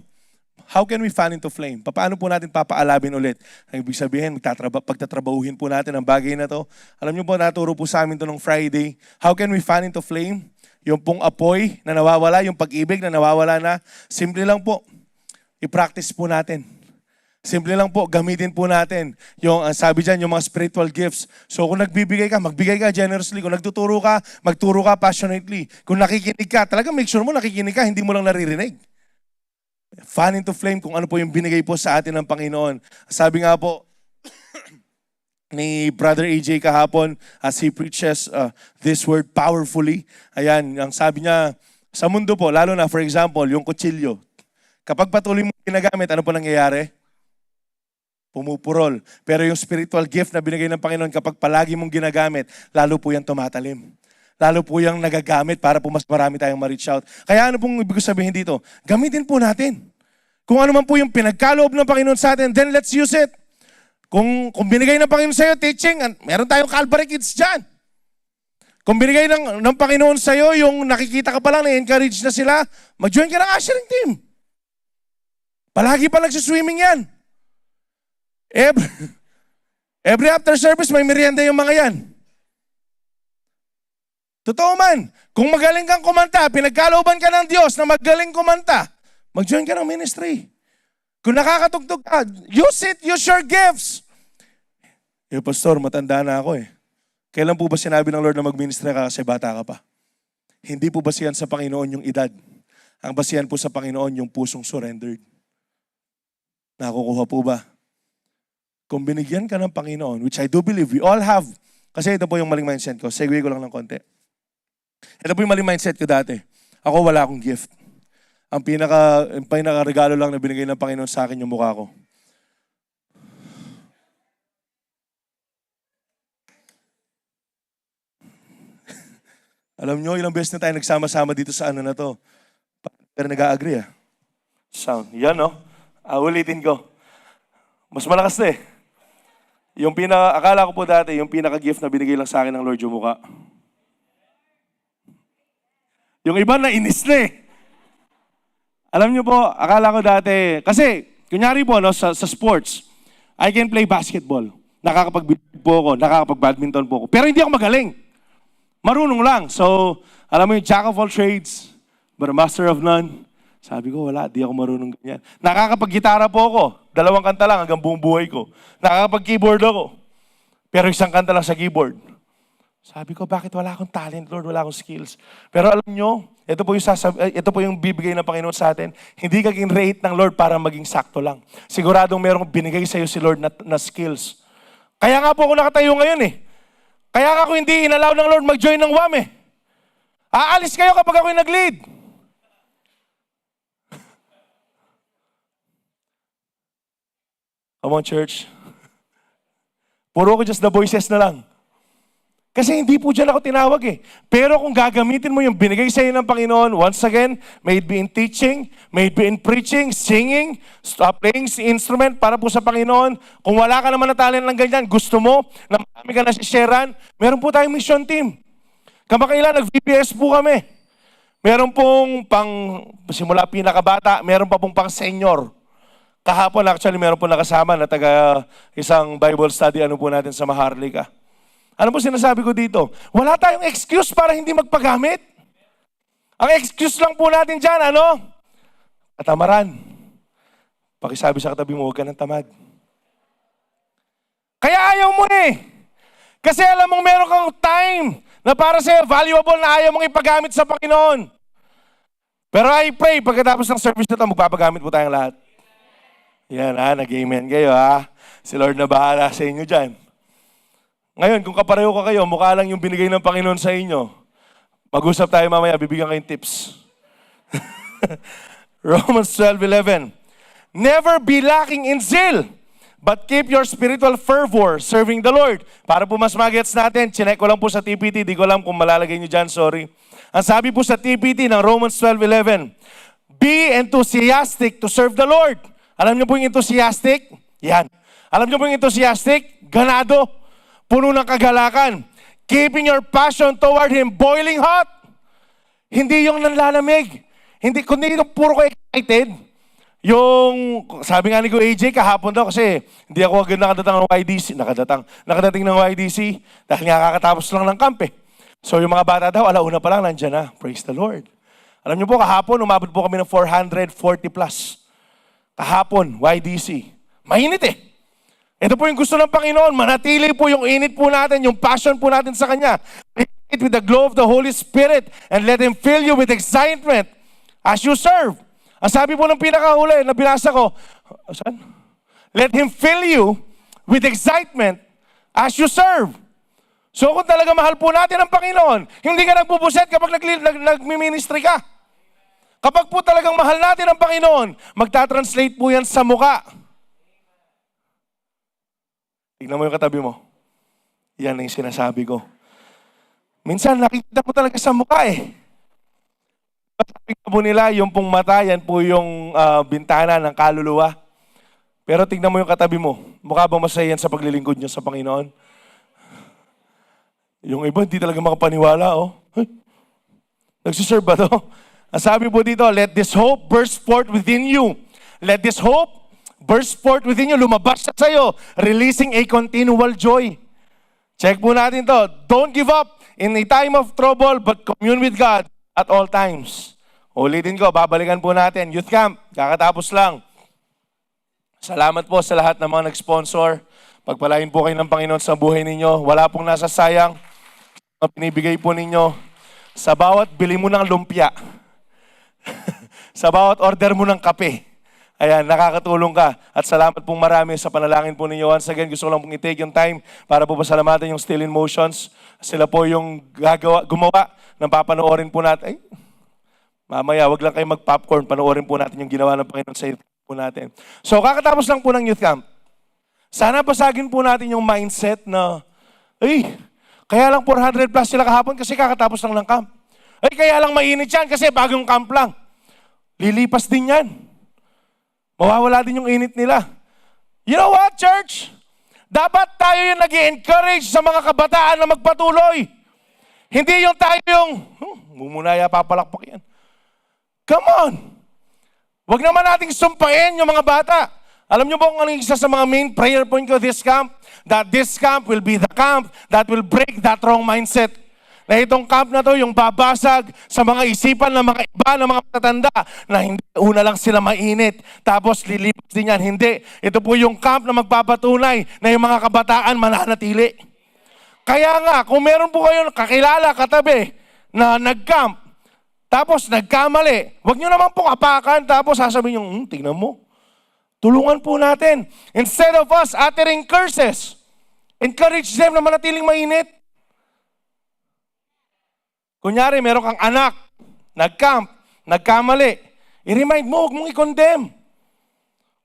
how can we fan into flame? Paano po natin papaalabin ulit? Ang ibig sabihin, pagtatrabahuhin po natin ang bagay na to. Alam niyo po, naturo po sa amin to nung Friday. How can we fan into flame? Yung pong apoy na nawawala, yung pag-ibig na nawawala na. Simple lang po, i-practice po natin. Simple lang po, gamitin po natin. Yung sabi dyan, yung mga spiritual gifts. So kung nagbibigay ka, magbigay ka generously. Kung nagtuturo ka, magturo ka passionately. Kung nakikinig ka, talaga make sure mo nakikinig ka, hindi mo lang naririnig. Fan into flame kung ano po yung binigay po sa atin ng Panginoon. Sabi nga po ni Brother AJ kahapon as he preaches this word powerfully. Ayan, ang sabi niya, sa mundo po, lalo na for example, yung kutsilyo. Kapag patuloy mo ginagamit, ano po nangyayari? Pumupurol. Pero yung spiritual gift na binigay ng Panginoon, kapag palagi mong ginagamit, lalo po yan tumatalim. Lalo po yung nagagamit para po mas marami tayong ma-reach out. Kaya ano pong ibig sabihin dito? Gamitin po natin. Kung ano man po yung pinagkaloob ng Panginoon sa atin, then let's use it. Kung binigay ng Panginoon sa iyo, teaching, meron tayong Calvary Kids dyan. Kung binigay ng Panginoon sa iyo, yung nakikita ka pa lang, na-encourage na sila, mag-join ka ng ushering team. Palagi pa nagsiswimming yan. Every after service, may merienda yung mga yan. Totoo man. Kung magaling kang kumanta, pinagkalooban ka ng Diyos na magaling kumanta, mag-join ka ng ministry. Kung nakakatugtog ka, use it, use your gifts. Pastor, matanda na ako eh. Kailan po ba sinabi ng Lord na mag-ministry ka kasi bata ka pa? Hindi po basihan sa Panginoon yung edad. Ang basihan po sa Panginoon yung pusong surrendered. Nakukuha po ba? Kung binigyan ka ng Panginoon, which I do believe we all have, kasi ito po yung maling mindset ko. Segue ko lang ng konti. Ito po yung maling mindset ko dati. Ako wala akong gift. Ang pinaka-regalo lang na binigay ng Panginoon sa akin yung mukha ko. Alam nyo, ilang beses na tayo nagsama-sama dito sa ano na to. Pero nag-a-agree Sound. Yan ulitin ko. Mas malakas na eh. Akala ko po dati, yung pinaka-gift na binigay lang sa akin ng Lord yung mukha. Yung iba na inis na eh. Alam nyo po, akala ko dati, kasi, kunyari po, sa sports, I can play basketball. Nakakapag-baseball po ako, nakakapag-badminton po ako. Pero hindi ako magaling. Marunong lang. So, alam mo yung jack of all trades, but a master of none. Sabi ko, wala, di ako marunong ganyan. Nakakapag-gitara po ako. 2 kanta lang hanggang buong buhay ko. Nakakapag-keyboard ako. Pero 1 kanta lang sa keyboard. Sabi ko, bakit wala akong talent, Lord? Wala akong skills. Pero alam nyo, ito po yung bibigay ng Panginoon sa atin. Hindi ka gin-rate ng Lord para maging sakto lang. Siguradong merong binigay sa'yo si Lord na skills. Kaya nga po ako nakatayo ngayon eh. Kaya nga ako hindi inalaw ng Lord mag-join ng WAM eh. Aalis kayo kapag ako'y nag-lead. Come on, church. Puro ko just the voices na lang. Kasi hindi po dyan ako tinawag eh. Pero kung gagamitin mo yung binigay sa iyo ng Panginoon, once again, may it be in teaching, may it be in preaching, singing, playing instrument para po sa Panginoon. Kung wala ka naman na talent ng ganyan, gusto mo, na marami ka na sharean, meron po tayong mission team. Kamakailan, nag-VBS po kami. Meron pong simula pinakabata, meron pa pong pang senior. Kahapon actually meron po nakasama na taga isang Bible study po natin sa Maharlika. Ano po sinasabi ko dito? Wala tayong excuse para hindi magpagamit. Ang excuse lang po natin dyan, katamaran. Pakisabi sa katabi mo, huwag ka ng tamad. Kaya ayaw mo eh. Kasi alam mong meron kang time na para sa'yo, valuable na ayaw mong ipagamit sa Panginoon. Pero I pray, pagkatapos ng service na ito, magpapagamit po tayong lahat. Yan nag-amen kayo Si Lord na bahala sa inyo dyan. Ngayon, kung kapareho ka kayo, mukha lang yung binigay ng Panginoon sa inyo. Mag-usap tayo mamaya, bibigyan kayong tips. Romans 12:11. Never be lacking in zeal, but keep your spiritual fervor serving the Lord. Para po mas magets natin, chinek ko lang po sa TPT, di ko alam kung malalagay nyo dyan, sorry. Ang sabi po sa TPT ng Romans 12:11, be enthusiastic to serve the Lord. Alam nyo po yung enthusiastic? Yan. Alam nyo po yung enthusiastic? Ganado. Puno ng kagalakan. Keeping your passion toward Him boiling hot. Hindi yung nanlalamig. Kundi yung puro ko excited. Yung, sabi nga ni ko AJ kahapon daw kasi hindi ako agad nakadating ng YDC. Nakadating ng YDC dahil nga kakatapos lang ng kamp eh. So yung mga bata daw, alauna pa lang, nandyan na. Praise the Lord. Alam niyo po, kahapon, umabot po kami ng 440 plus. Kahapon, YDC. Mainit eh. Ito po yung gusto ng Panginoon. Manatili po yung init po natin, yung passion po natin sa Kanya. It with the glow of the Holy Spirit and let Him fill you with excitement as you serve. Ang sabi po ng pinakahuli na binasa ko, saan? Let Him fill you with excitement as you serve. So kung talaga mahal po natin ang Panginoon, hindi ka nagbubuset kapag nagmi-ministry ka. Kapag po talagang mahal natin ang Panginoon, magta-translate po yan sa muka. Tignan mo yung katabi mo. Yan ang sinasabi ko. Minsan nakikita mo talaga sa mukha eh. Sabi po nila, yung pong mata, yan po yung bintana ng kaluluwa. Pero tignan mo yung katabi mo. Mukha bang masaya yan sa paglilingkod nyo sa Panginoon? Yung iba, hindi talaga makapaniwala. Hey, nagsiserve ba to? Ang sabi po dito, let this hope burst forth within you. Let this hope burst forth within you, lumabas siya sa'yo, releasing a continual joy. Check po natin to. Don't give up in a time of trouble, but commune with God at all times. Ulitin ko, babalikan po natin. Youth Camp, kakatapos lang. Salamat po sa lahat ng mga nag-sponsor. Pagpalain po kayo ng Panginoon sa buhay ninyo. Wala pong nasasayang. Pinibigay po ninyo. Sa bawat bili mo ng lumpia. Sa bawat order mo ng kape. Ayan, nakakatulong ka. At salamat pong marami sa panalangin po ninyo. Once again, gusto ko lang pong i-take yung time para po pasalamatan yung Still in Motions. Sila po yung gumawa ng papanoorin po natin. Ay, mamaya, wag lang kayo mag-popcorn. Panoorin po natin yung ginawa ng Panginoon sa youth camp po natin. So, kakatapos lang po ng youth camp. Sana basagin po natin yung mindset na, ay, kaya lang 400 plus sila kahapon kasi kakatapos lang ng camp. Ay, kaya lang mainit yan kasi bagong camp lang. Lilipas din yan. Mawawala din yung init nila. You know what, church? Dapat tayo yung nag-i-encourage sa mga kabataan na magpatuloy. Hindi yung tayo yung, mumunaya, papalakpak yan. Come on! Huwag naman nating sumpain yung mga bata. Alam niyo ba kung ano isa sa mga main prayer point ko this camp? That this camp will be the camp that will break that wrong mindset. Na itong camp na to, yung babasag sa mga isipan ng mga iba, ng mga matatanda, na hindi una lang sila mainit, tapos lilipas din yan. Hindi. Ito po yung camp na magpapatunay na yung mga kabataan mananatili. Kaya nga, kung meron po kayo kakilala, katabi, na nag-camp, tapos nagkamali, huwag nyo naman po kapakan, tapos sasabihin nyo, tingnan mo. Tulungan po natin. Instead of us uttering curses, encourage them na manatiling mainit. Kunyari, meron kang anak, nag-camp, nagkamali. I-remind mo, huwag mong i-condemn.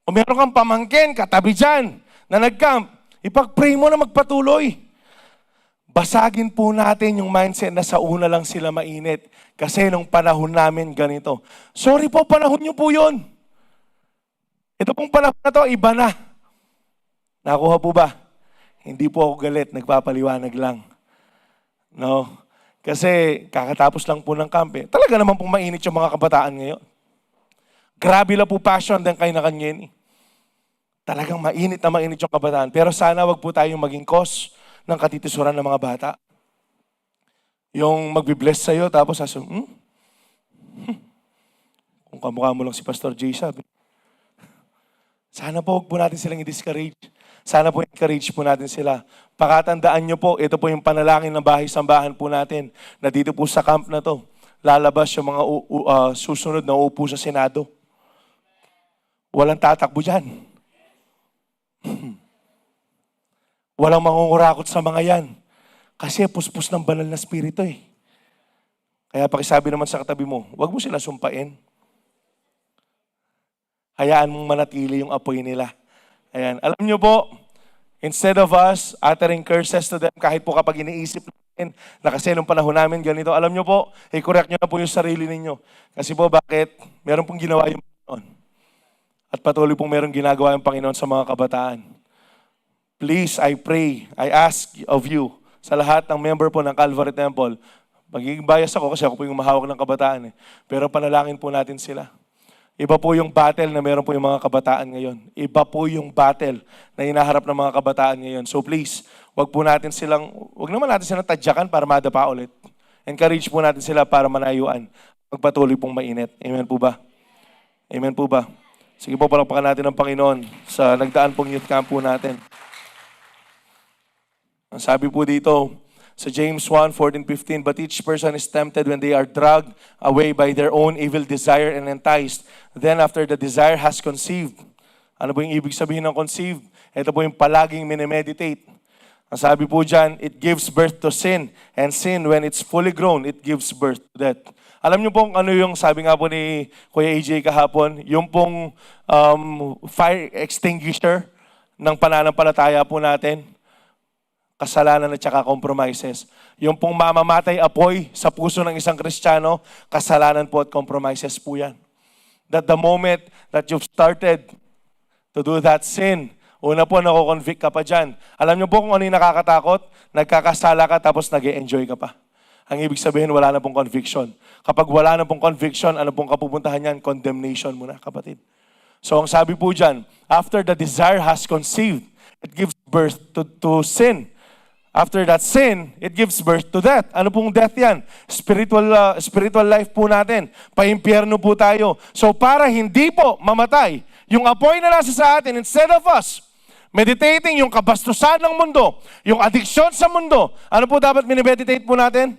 O meron kang pamangkin, katabi dyan, na nag-camp, ipag-pray mo na magpatuloy. Basagin po natin yung mindset na sa una lang sila mainit. Kasi nung panahon namin ganito. Sorry po, panahon nyo po yun. Ito pong panahon na to, iba na. Nakuha po ba? Hindi po ako galit, nagpapaliwanag lang. No? Kasi kakatapos lang po ng kampe. Talaga naman pong mainit yung mga kabataan ngayon. Grabe lang po passion din kayo na kanyan. Talagang mainit na mainit yung kabataan. Pero sana wag po tayong maging cause ng katitisuran ng mga bata. Yung magbibless sa'yo, tapos sasabihin, kung kamukha mo lang si Pastor Jay, sabi. Sana po wag po natin silang i-discourage. Sana po encourage po natin sila. Pakatandaan nyo po, ito po yung panalangin ng bahay-sambahan po natin na dito po sa camp na to, lalabas yung mga susunod na uupo sa Senado. Walang tatakbo dyan. Walang mangungurakot sa mga yan. Kasi puspos ng banal na spirito eh. Kaya pakisabi naman sa katabi mo, wag mo sila sumpain. Hayaan mong manatili yung apoy nila. Ayan. Alam nyo po, instead of us uttering curses to them, kahit po kapag iniisip natin na kasi nung panahon namin ganito, alam nyo po, i-correct nyo na po yung sarili ninyo. Kasi po bakit? Meron pong ginawa yung Panginoon. At patuloy pong meron ginagawa yung Panginoon sa mga kabataan. Please, I pray, I ask of you, sa lahat ng member po ng Calvary Temple, magiging bias ako kasi ako po yung mahawak ng kabataan. Pero panalangin po natin sila. Iba po yung battle na meron po yung mga kabataan ngayon. Iba po yung battle na hinaharap ng mga kabataan ngayon. So please, wag naman natin silang tadyakan para madapa ulit. Encourage po natin sila para manayuan. Magpatuloy pong mainit. Amen po ba? Amen po ba? Sige po, palakpakan natin ang Panginoon sa nagdaan pong youth camp po natin. Ang sabi po dito, sa James 1:14-15, but each person is tempted when they are dragged away by their own evil desire and enticed. Then after the desire has conceived. Ano po yung ibig sabihin ng conceived? Ito po yung palaging minemeditate. Ang sabi po dyan, it gives birth to sin. And sin, when it's fully grown, it gives birth to death. Alam niyo pong ano yung sabi nga po ni Kuya AJ kahapon, yung pong fire extinguisher ng pananampalataya po natin. Kasalanan at saka compromises. Yung pong mamamatay apoy sa puso ng isang Kristiyano, kasalanan po at compromises po yan. That the moment that you've started to do that sin, una po nako-convict ka pa dyan. Alam niyo po kung ano yung nakakatakot? Nagkakasala ka tapos nag-e-enjoy ka pa. Ang ibig sabihin, wala na pong conviction. Kapag wala na pong conviction, ano pong kapupuntahan yan? Condemnation muna, kapatid. So ang sabi po dyan, after the desire has conceived, it gives birth to sin. After that sin, it gives birth to death. Ano pong death yan? Spiritual life po natin. Paimpyerno po tayo. So para hindi po mamatay, yung apoy na nasa sa atin, instead of us meditating yung kabastusan ng mundo, yung addiction sa mundo, ano po dapat minimeditate po natin?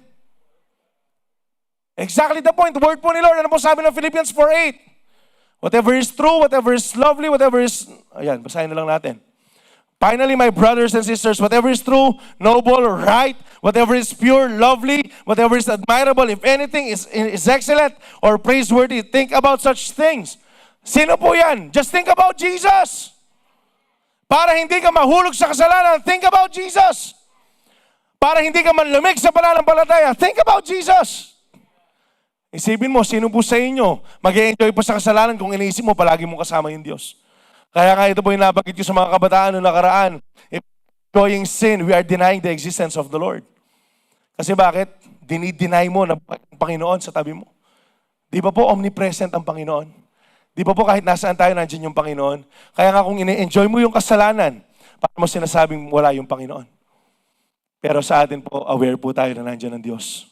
Exactly the point. Word po ni Lord. Ano po sabi ng Philippians 4:8? Whatever is true, whatever is lovely, whatever is... Ayan, basahin na lang natin. Finally, my brothers and sisters, whatever is true, noble, right, whatever is pure, lovely, whatever is admirable, if anything is excellent or praiseworthy, think about such things. Sino po yan? Just think about Jesus. Para hindi ka mahulog sa kasalanan, think about Jesus. Para hindi ka manlamig sa pananampalataya, think about Jesus. Isipin mo, sino po sa inyo mag-e-enjoy po sa kasalanan kung iniisip mo palagi mo kasama yung Diyos? Kaya nga ito po yung nabanggit ko sa mga kabataan noong nakaraan. If enjoying sin, we are denying the existence of the Lord. Kasi bakit? Dinideny mo na Panginoon sa tabi mo. Di ba po omnipresent ang Panginoon? Di ba po kahit nasaan tayo, nandiyan yung Panginoon? Kaya nga kung ini-enjoy mo yung kasalanan, paano mo sinasabing wala yung Panginoon? Pero sa atin po, aware po tayo na nandiyan ang Diyos.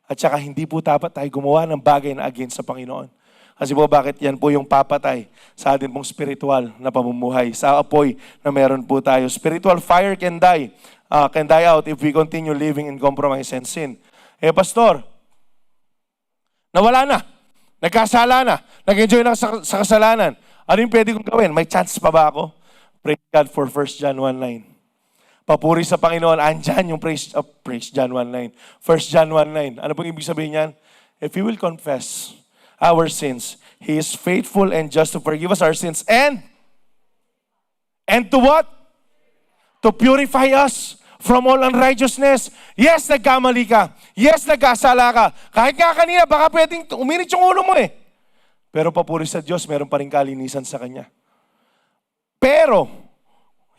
At saka hindi po dapat tayo gumawa ng bagay na against sa Panginoon. Kasi po bakit yan po yung papatay sa atin pong spiritual na pamumuhay, sa apoy na meron po tayo. Spiritual fire can die out if we continue living in compromise and sin. Pastor, nawala na, nagkasala na, nag-enjoy na sa kasalanan. Ano yung pwede kong gawin? May chance pa ba ako? Praise God for 1 John 1:9. Papuri sa Panginoon, andyan yung praise John 1:9. 1 John 1:9. Ano pong ibig sabihin yan? If we will confess our sins, He is faithful and just to forgive us our sins and to what? To purify us from all unrighteousness. Yes, nagkamali ka. Yes, nagkasala ka. Kahit nga kanina, baka pwedeng uminit yung ulo mo eh. Pero papuri sa Diyos, meron pa rin kalinisan sa Kanya. Pero,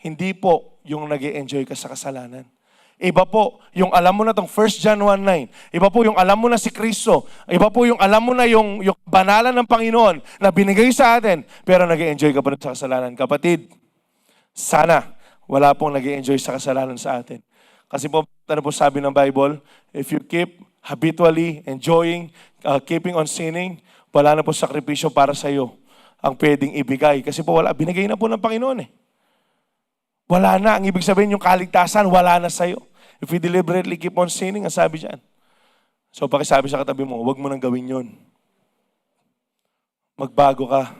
hindi po yung nag-e-enjoy ka sa kasalanan. Iba po yung alam mo na tong 1 John 1:9. Iba po yung alam mo na si Kristo. Iba po yung alam mo na yung banalan ng Panginoon na binigay sa atin, pero nag-e-enjoy ka pa rin sa kasalanan. Kapatid, sana wala pong nag-e-enjoy sa kasalanan sa atin. Kasi po, ano po sabi ng Bible, if you keep habitually enjoying, keeping on sinning, wala na po sakripisyo para sa iyo ang pwedeng ibigay. Kasi po wala, binigay na po ng Panginoon eh. Wala na. Ang ibig sabihin yung kaligtasan, wala na sa'yo. If we deliberately keep on sinning, ang sabi dyan. So pakisabi sa katabi mo, huwag mo nang gawin yun. Magbago ka.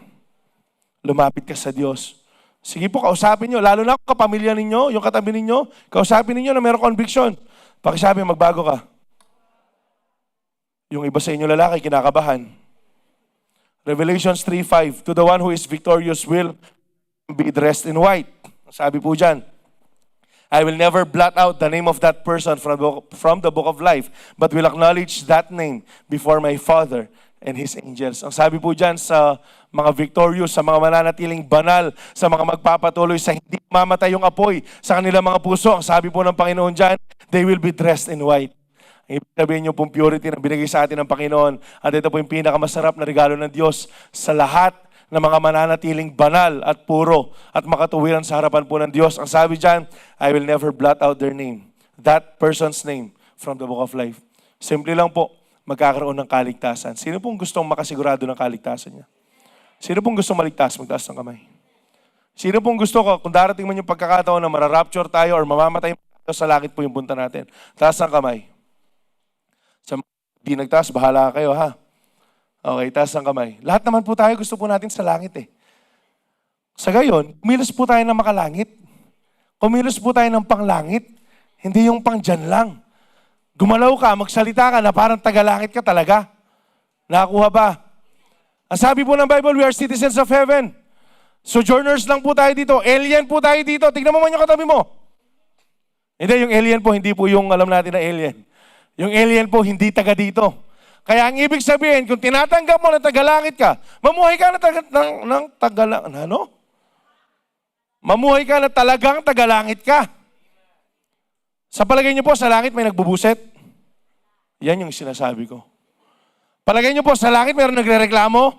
Lumapit ka sa Diyos. Sige po, kausapin nyo. Lalo na kung kapamilya ninyo, yung katabi ninyo, kausapin ninyo na mayroong conviction. Pakisabi, magbago ka. Yung iba sa inyo lalaki, kinakabahan. Revelations 3:5, to the one who is victorious will be dressed in white. Sabi po dyan, I will never blot out the name of that person from the book of life, but will acknowledge that name before my Father and His angels. Ang sabi po dyan sa mga victorious, sa mga mananatiling banal, sa mga magpapatuloy sa hindi mamatay yung apoy sa kanilang mga puso, ang sabi po ng Panginoon dyan, they will be dressed in white. Ang ibig sabihin niyo pong purity na binigay sa atin ng Panginoon, at ito po yung pinakamasarap na regalo ng Diyos sa lahat na mga mananatiling banal at puro at makatuwiran sa harapan po ng Diyos. Ang sabi dyan, I will never blot out their name, that person's name, from the book of life. Simple lang po, magkakaroon ng kaligtasan. Sino pong gustong makasigurado ng kaligtasan niya? Sino pong gustong maligtas? Magtaas ng kamay. Sino pong gusto ko, kung darating man yung pagkakataon na mararapture tayo or mamamatay tayo, sa langit po yung punta natin. Taas ng kamay. Sa di nagtaas, bahala kayo ha. Okay, taas ng kamay. Lahat naman po tayo gusto po natin sa langit eh. Sa gayon, kumilos po tayo ng makalangit. Kumilos po tayo ng panglangit. Hindi yung pang dyan lang. Gumalaw ka, magsalita ka na parang tagalangit ka talaga. Nakakuha ba? Ang sabi po ng Bible, we are citizens of heaven. Sojourners lang po tayo dito. Alien po tayo dito. Tignan mo man yung katabi mo. Hindi, yung alien po, hindi po yung alam natin na alien. Yung alien po, hindi taga dito. Kaya ang ibig sabihin, kung tinatanggap mo na tagalangit ka, mamuhay ka na ano? Mamuhay ka na talagang tagalangit ka. Sa palagay niyo po, sa langit may nagbubuset? Yan yung sinasabi ko. Palagay niyo po, sa langit mayroong nagrereklamo?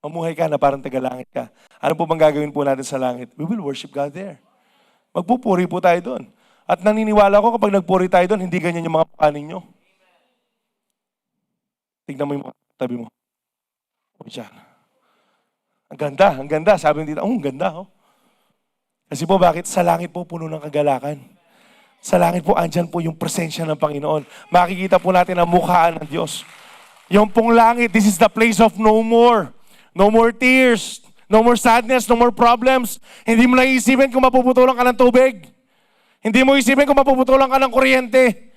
Mamuhay ka na parang tagalangit ka. Ano po bang gagawin po natin sa langit? We will worship God there. Magpupuri po tayo doon. At naniniwala ko kapag nagpuri tayo doon, hindi ganyan yung mga mukha ninyo. Tignan mo yung mga tabi mo. O dyan. Ang ganda. Sabi nila, ang ganda. Oh. Kasi po bakit? Sa langit po puno ng kagalakan. Sa langit po, andyan po yung presensya ng Panginoon. Makikita po natin ang mukhaan ng Diyos. Yung pong langit, this is the place of no more. No more tears. No more sadness, no more problems. Hindi mo naisipin kung mapuputulan ka ng tubig. Hindi mo isipin kung mapuputulan ka ng kuryente.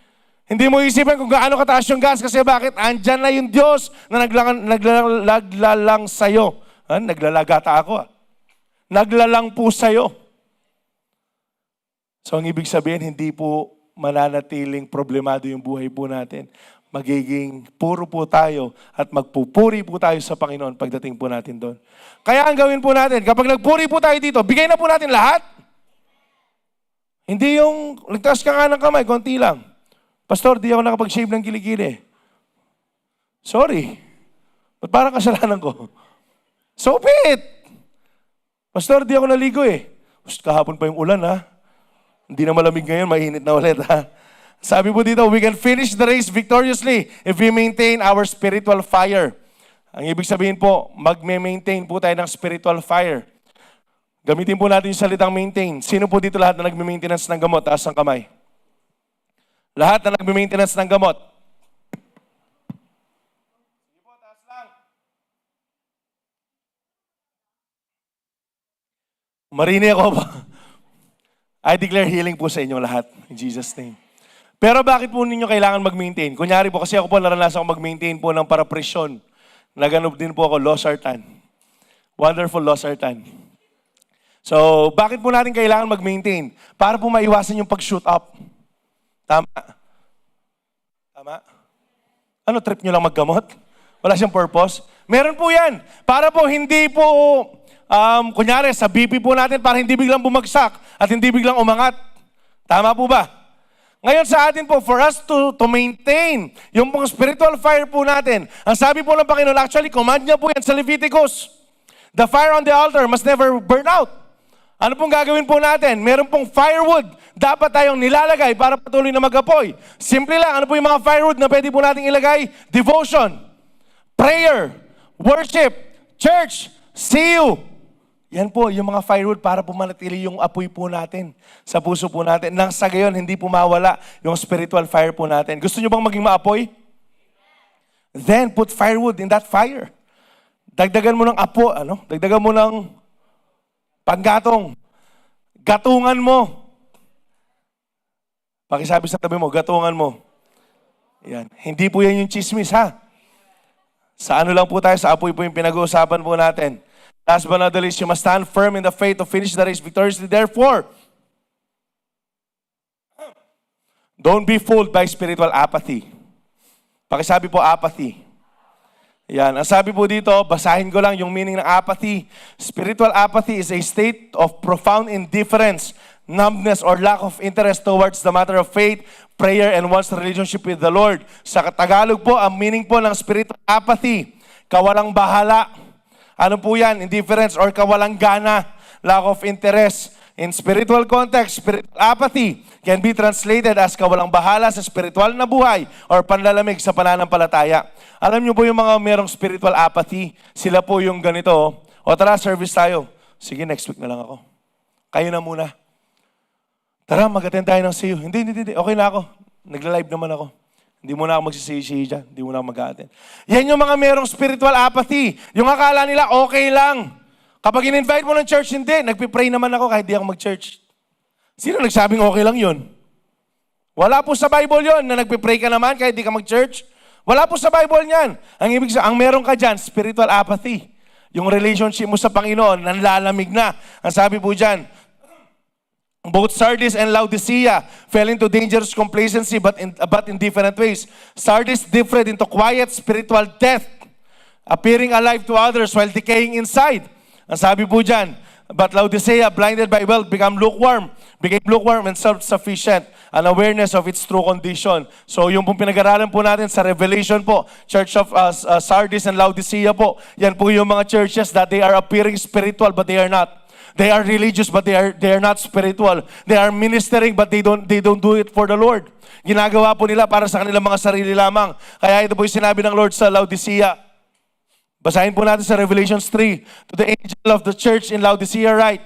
Hindi mo isipin kung gaano kataas yung gas. Kasi bakit? Andyan na yung Diyos na naglalang sa'yo. Naglalagata ako. Naglalang po sa'yo. So ang ibig sabihin, hindi po mananatiling problemado yung buhay po natin. Magiging puro po tayo at magpupuri po tayo sa Panginoon pagdating po natin doon. Kaya ang gawin po natin, kapag nagpuri po tayo dito, bigay na po natin lahat. Hindi yung nagtaas ka nga ng kamay, konti lang. Pastor, di ako nakapag-shave ng kilikili. Sorry. Ba't parang kasalanan ko? So be it. Pastor, di ako naligo eh. Kahapon pa yung ulan ha. Hindi na malamig ngayon, mainit na ulit ha. Sabi po dito, we can finish the race victoriously if we maintain our spiritual fire. Ang ibig sabihin po, magme-maintain po tayo ng spiritual fire. Gamitin po natin yung salitang maintain. Sino po dito lahat na nagme-maintenance ng gamot? Taas ang kamay. Lahat na nagme-maintenance ng gamot. Sige po, taas lang. Marinig ako ba? I declare healing po sa inyo lahat. In Jesus' name. Pero bakit po ninyo kailangan mag-maintain? Kunyari po, kasi ako po naranasan ko mag-maintain po ng parapresyon. Naganap din po ako, losartan. Wonderful losartan. So, bakit po natin kailangan mag-maintain? Para po maiwasan yung pag-shoot up. Tama? Tama? Ano, trip nyo lang maggamot? Wala siyang purpose? Meron po yan. Para po hindi po, kunyari, sa BP po natin, para hindi biglang bumagsak at hindi biglang umangat. Tama po ba? Ngayon sa atin po, for us to maintain yung pong spiritual fire po natin, ang sabi po ng Panginoon, actually, command niya po yan sa Leviticus. The fire on the altar must never burn out. Ano pong gagawin po natin? Meron pong firewood. Dapat tayong nilalagay para patuloy na mag-apoy. Simple lang. Ano po yung mga firewood na pwede po natin ilagay? Devotion, prayer, worship, church, see you. Yan po, yung mga firewood para po manatili yung apoy po natin sa puso po natin. Nang sa gayon, hindi po mawala yung spiritual fire po natin. Gusto nyo bang maging maapoy? Then, put firewood in that fire. Dagdagan mo ng apo, Dagdagan mo ng panggatong. Gatungan mo. Pakisabi sa tabi mo, gatungan mo. Yan. Hindi po yan yung chismis, ha? Sa ano lang po tayo, sa apoy po yung pinag-uusapan po natin. Last but not the least, you must stand firm in the faith to finish the race victoriously. Therefore, don't be fooled by spiritual apathy. Pakisabi po, apathy. Yan. Ang sabi po dito, basahin ko lang yung meaning ng apathy. Spiritual apathy is a state of profound indifference, numbness, or lack of interest towards the matter of faith, prayer, and one's relationship with the Lord. Sa Tagalog po, ang meaning po ng spiritual apathy, kawalang bahala. Ano po yan? Indifference or kawalang gana, lack of interest. In spiritual context, spiritual apathy can be translated as kawalang bahala sa spiritual na buhay or panlalamig sa pananampalataya. Alam niyo po yung mga merong spiritual apathy, sila po yung ganito, o tara, service tayo. Sige, next week na lang ako. Kayo na muna. Tara, mag-attend tayo ng see you. Hindi. Okay na ako. Nagla-live naman ako. Hindi mo na ako magsisihi dyan. Hindi mo na ako mag-attend. Yan yung mga merong spiritual apathy. Yung akala nila, okay lang. Kapag in-invite mo ng church, hindi. Nagpipray naman ako kahit di ako mag-church. Sino nagsabing okay lang yun? Wala po sa Bible yun na nagpipray ka naman kahit di ka mag-church. Wala po sa Bible yan. Ang meron ka dyan, spiritual apathy. Yung relationship mo sa Panginoon, nanlalamig na. Ang sabi po dyan, both Sardis and Laodicea fell into dangerous complacency but in different ways. Sardis drifted into quiet spiritual death, appearing alive to others while decaying inside. Ang sabi po dyan, but Laodicea, blinded by wealth, became lukewarm and self-sufficient, an awareness of its true condition. So yung pong pinag-aralan po natin sa Revelation po, Church of Sardis and Laodicea po, yan po yung mga churches that they are appearing spiritual but they are not. They are religious but they are not spiritual. They are ministering but they don't do it for the Lord. Ginagawa po nila para sa kanilang mga sarili lamang. Kaya ito po yung sinabi ng Lord sa Laodicea. Basahin po natin sa Revelations 3. To the angel of the church in Laodicea write,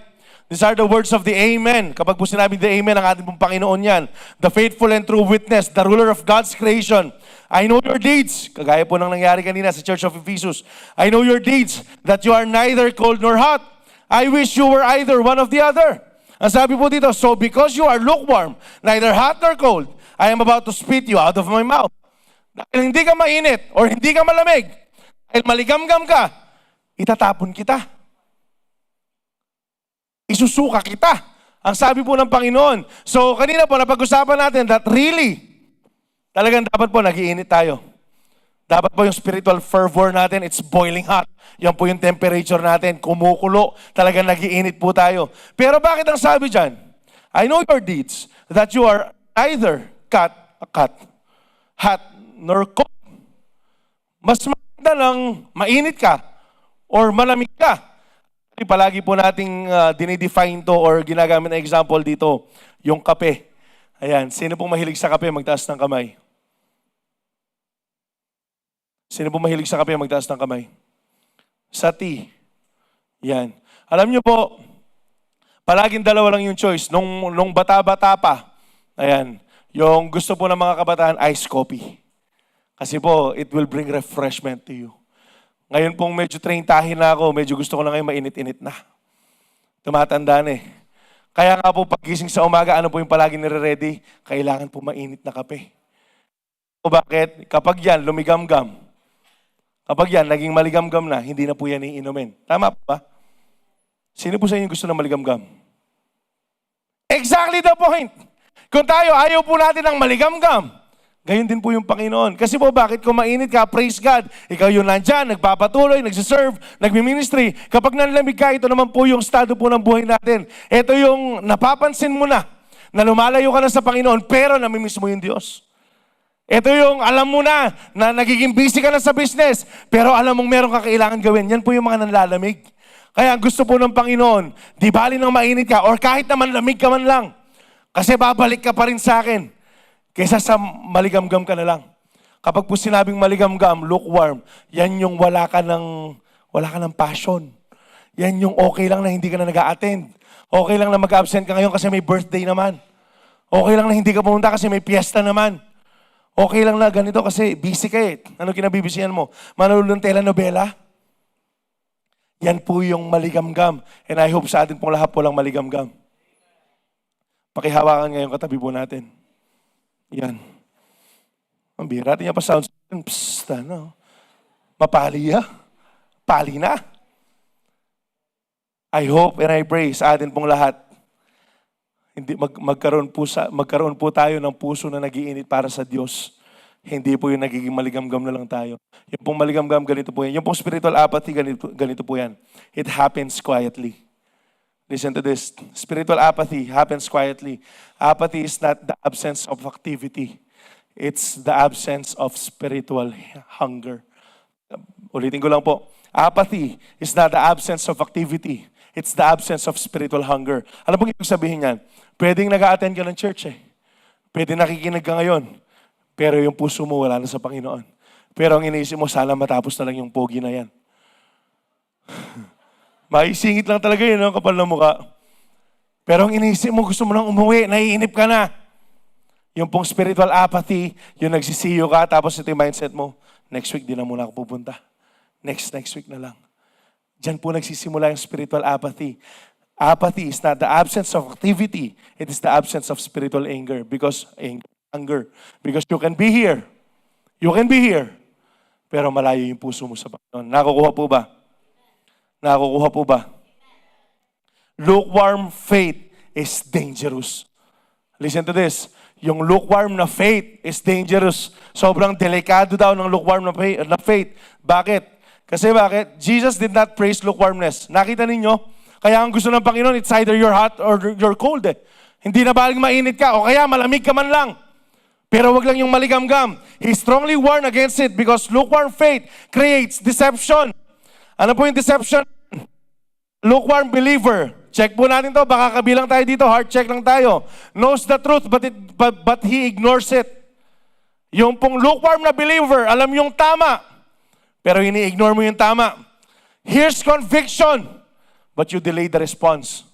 these are the words of the Amen. Kapag po sinabing the Amen, ang ating pong Panginoon yan. The faithful and true witness, the ruler of God's creation. I know your deeds. Kagaya po ng nangyari kanina sa Church of Ephesus. I know your deeds, that you are neither cold nor hot. I wish you were either one of the other. Ang sabi po dito, so because you are lukewarm, neither hot nor cold, I am about to spit you out of my mouth. Dahil hindi ka mainit or hindi ka malamig, dahil maligamgam ka, itatapon kita. Isusuka kita. Ang sabi po ng Panginoon. So, kanina po, napag-usapan natin that really, talagang dapat po nag-iinit tayo. Dapat po yung spiritual fervor natin, it's boiling hot. Yan po yung temperature natin, kumukulo. Talagang nag-iinit po tayo. Pero bakit ang sabi dyan? I know your deeds, that you are either hot, nor cold. Mas maganda lang mainit ka, or malamig ka. Palagi po nating dinidefine to or ginagamit na example dito, yung kape. Ayan, sino pong mahilig sa kape, magtaas ng kamay. Sino pong mahilig sa kape, magtaas ng kamay. Sa tea. Yan. Alam niyo po, palaging dalawa lang yung choice. Nung bata-bata pa, ayan, yung gusto po ng mga kabataan, iced coffee. Kasi po, it will bring refreshment to you. Ngayon pong medyo traintahin na ako, medyo gusto ko na ngayon mainit-init na. Tumatanda na eh. Kaya nga po paggising sa umaga, ano po yung palagi nire-ready? Kailangan po mainit na kape. O bakit? Kapag yan, lumigamgam. Kapag yan, naging maligamgam na, hindi na po yan iinumin. Tama po ba? Sino po sa inyo gusto na maligamgam? Exactly the point! Kung tayo, ayaw po natin ng maligamgam. Gayon din po yung Panginoon. Kasi po bakit kung mainit ka, praise God, ikaw yung nandyan, nagpapatuloy, nagsiserve, nagmi-ministry. Kapag nanlamig ka, ito naman po yung estado po ng buhay natin. Ito yung napapansin mo na lumalayo ka na sa Panginoon, pero namimiss mo yung Diyos. Ito yung alam mo na nagiging busy ka na sa business, pero alam mong meron ka kailangan gawin. Yan po yung mga nanlalamig. Kaya gusto po ng Panginoon, di bali nang mainit ka, or kahit naman lamig ka man lang, kasi babalik ka pa rin sa akin. Kaysa sa maligamgam ka na lang. Kapag po sinabing maligamgam, lukewarm, yan yung wala ka ng passion. Yan yung okay lang na hindi ka na nag-a-attend. Okay lang na mag-absent ka ngayon kasi may birthday naman. Okay lang na hindi ka pumunta kasi may piyesta naman. Okay lang na ganito kasi busy ka eh. Ano kinabibisihan mo? Manonood ng telenovela? Yan po yung maligamgam. And I hope sa atin pong lahat po lang maligamgam. Pakihawakan ngayon katabi po natin. Yan. Ang bira, niya pa sound. Psst, ano? Mapali ya? Pali na? I hope and I pray sa atin pong lahat, hindi magkaroon po tayo ng puso na nag-iinit para sa Diyos. Hindi po yung nagiging maligamgam na lang tayo. Yung pong maligamgam, ganito po yan. Yung pong spiritual apathy, ganito po yan. It happens quietly. Listen to this. Spiritual apathy happens quietly. Apathy is not the absence of activity. It's the absence of spiritual hunger. Ulitin ko lang po. Apathy is not the absence of activity. It's the absence of spiritual hunger. Ano pong ibig sabihin yan? Pwedeng nag-a-attend ka ng church eh. Pwede nakikinig ka ngayon. Pero yung puso mo wala na sa Panginoon. Pero ang iniisip mo, sana matapos na lang yung pogi na yan. Maisingit lang talaga yun, ang kapal ng mukha. Pero ang iniisip mo, gusto mo nang umuwi, naiinip ka na. Yung pong spiritual apathy, yung nagsisiyo ka, tapos ito yung mindset mo, next week di na muna ako pupunta. Next week na lang. Diyan po nagsisimula yung spiritual apathy. Apathy is not the absence of activity. It is the absence of spiritual anger. Because you can be here. You can be here. Pero malayo yung puso mo sa Panginoon. Nakukuha po ba? Nakukuha po ba? Lukewarm faith is dangerous. Listen to this. Yung lukewarm na faith is dangerous. Sobrang delikado daw ng lukewarm na faith. Bakit? Kasi bakit? Jesus did not praise lukewarmness. Nakita ninyo? Kaya ang gusto ng Panginoon, it's either you're hot or you're cold eh. Hindi na baling mainit ka o kaya malamig ka man lang. Pero wag lang yung maligamgam. He strongly warned against it because lukewarm faith creates deception. Ano po yung deception? Lukewarm believer Check po natin to, baka kabilang tayo dito, heart check lang tayo. Knows the truth, but he ignores it. Yung pong lukewarm na believer, alam yung tama, pero ini-ignore mo yung tama. Here's conviction, but you delay the response.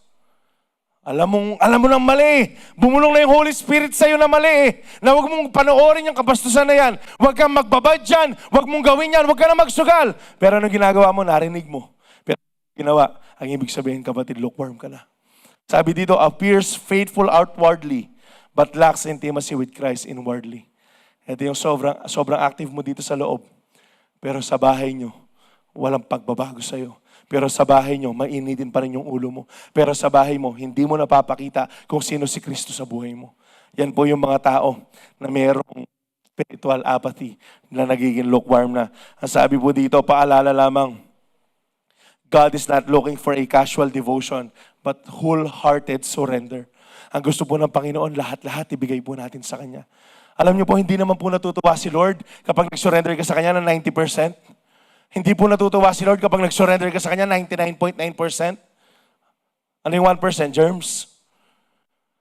Alam mo nang mali. Bumulong na yung Holy Spirit sa'yo na mali. Na huwag mong panoorin yung kabastusan na yan. Huwag kang magbabad dyan. Huwag mong gawin yan. Huwag ka na magsugal. Pero anong ginagawa mo? Narinig mo. Pero ginawa, ang ibig sabihin, kapatid, lukewarm ka na. Sabi dito, appears faithful outwardly, but lacks intimacy with Christ inwardly. Ito yung sobrang active mo dito sa loob. Pero sa bahay nyo, walang pagbabago sa'yo. Pero sa bahay nyo, mainitin pa rin yung ulo mo. Pero sa bahay mo, hindi mo napapakita kung sino si Kristo sa buhay mo. Yan po yung mga tao na mayroong spiritual apathy na nagiging lukewarm na. Ang sabi po dito, paalala lamang, God is not looking for a casual devotion, but wholehearted surrender. Ang gusto po ng Panginoon, lahat-lahat ibigay po natin sa Kanya. Alam niyo po, hindi naman po natutuwa si Lord kapag nag-surrender ka sa Kanya ng 90%. Hindi po natutuwa si Lord kapag nag-surrender ka sa Kanya 99.9%. Ano yung 1%? Germs.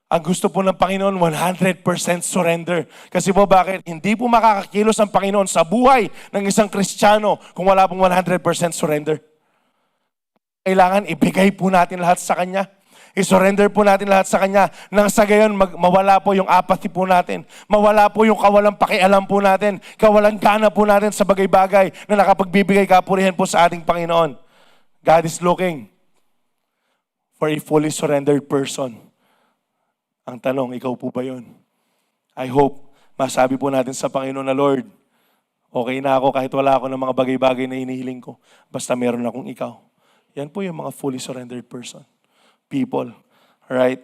Ang gusto po ng Panginoon, 100% surrender. Kasi po bakit? Hindi po makakakilos ang Panginoon sa buhay ng isang Kristiyano kung wala pong 100% surrender. Kailangan ibigay po natin lahat sa Kanya. I-surrender po natin lahat sa Kanya nang sa gayon mawala po yung apathy po natin. Mawala po yung kawalang pakialam po natin. Kawalang gana po natin sa bagay-bagay na nakapagbibigay kapurihan po sa ating Panginoon. God is looking for a fully surrendered person. Ang tanong, ikaw po ba yun? I hope masabi po natin sa Panginoon na, Lord, okay na ako kahit wala ako ng mga bagay-bagay na hinihiling ko. Basta meron akong ikaw. Yan po yung mga fully surrendered person. People, right?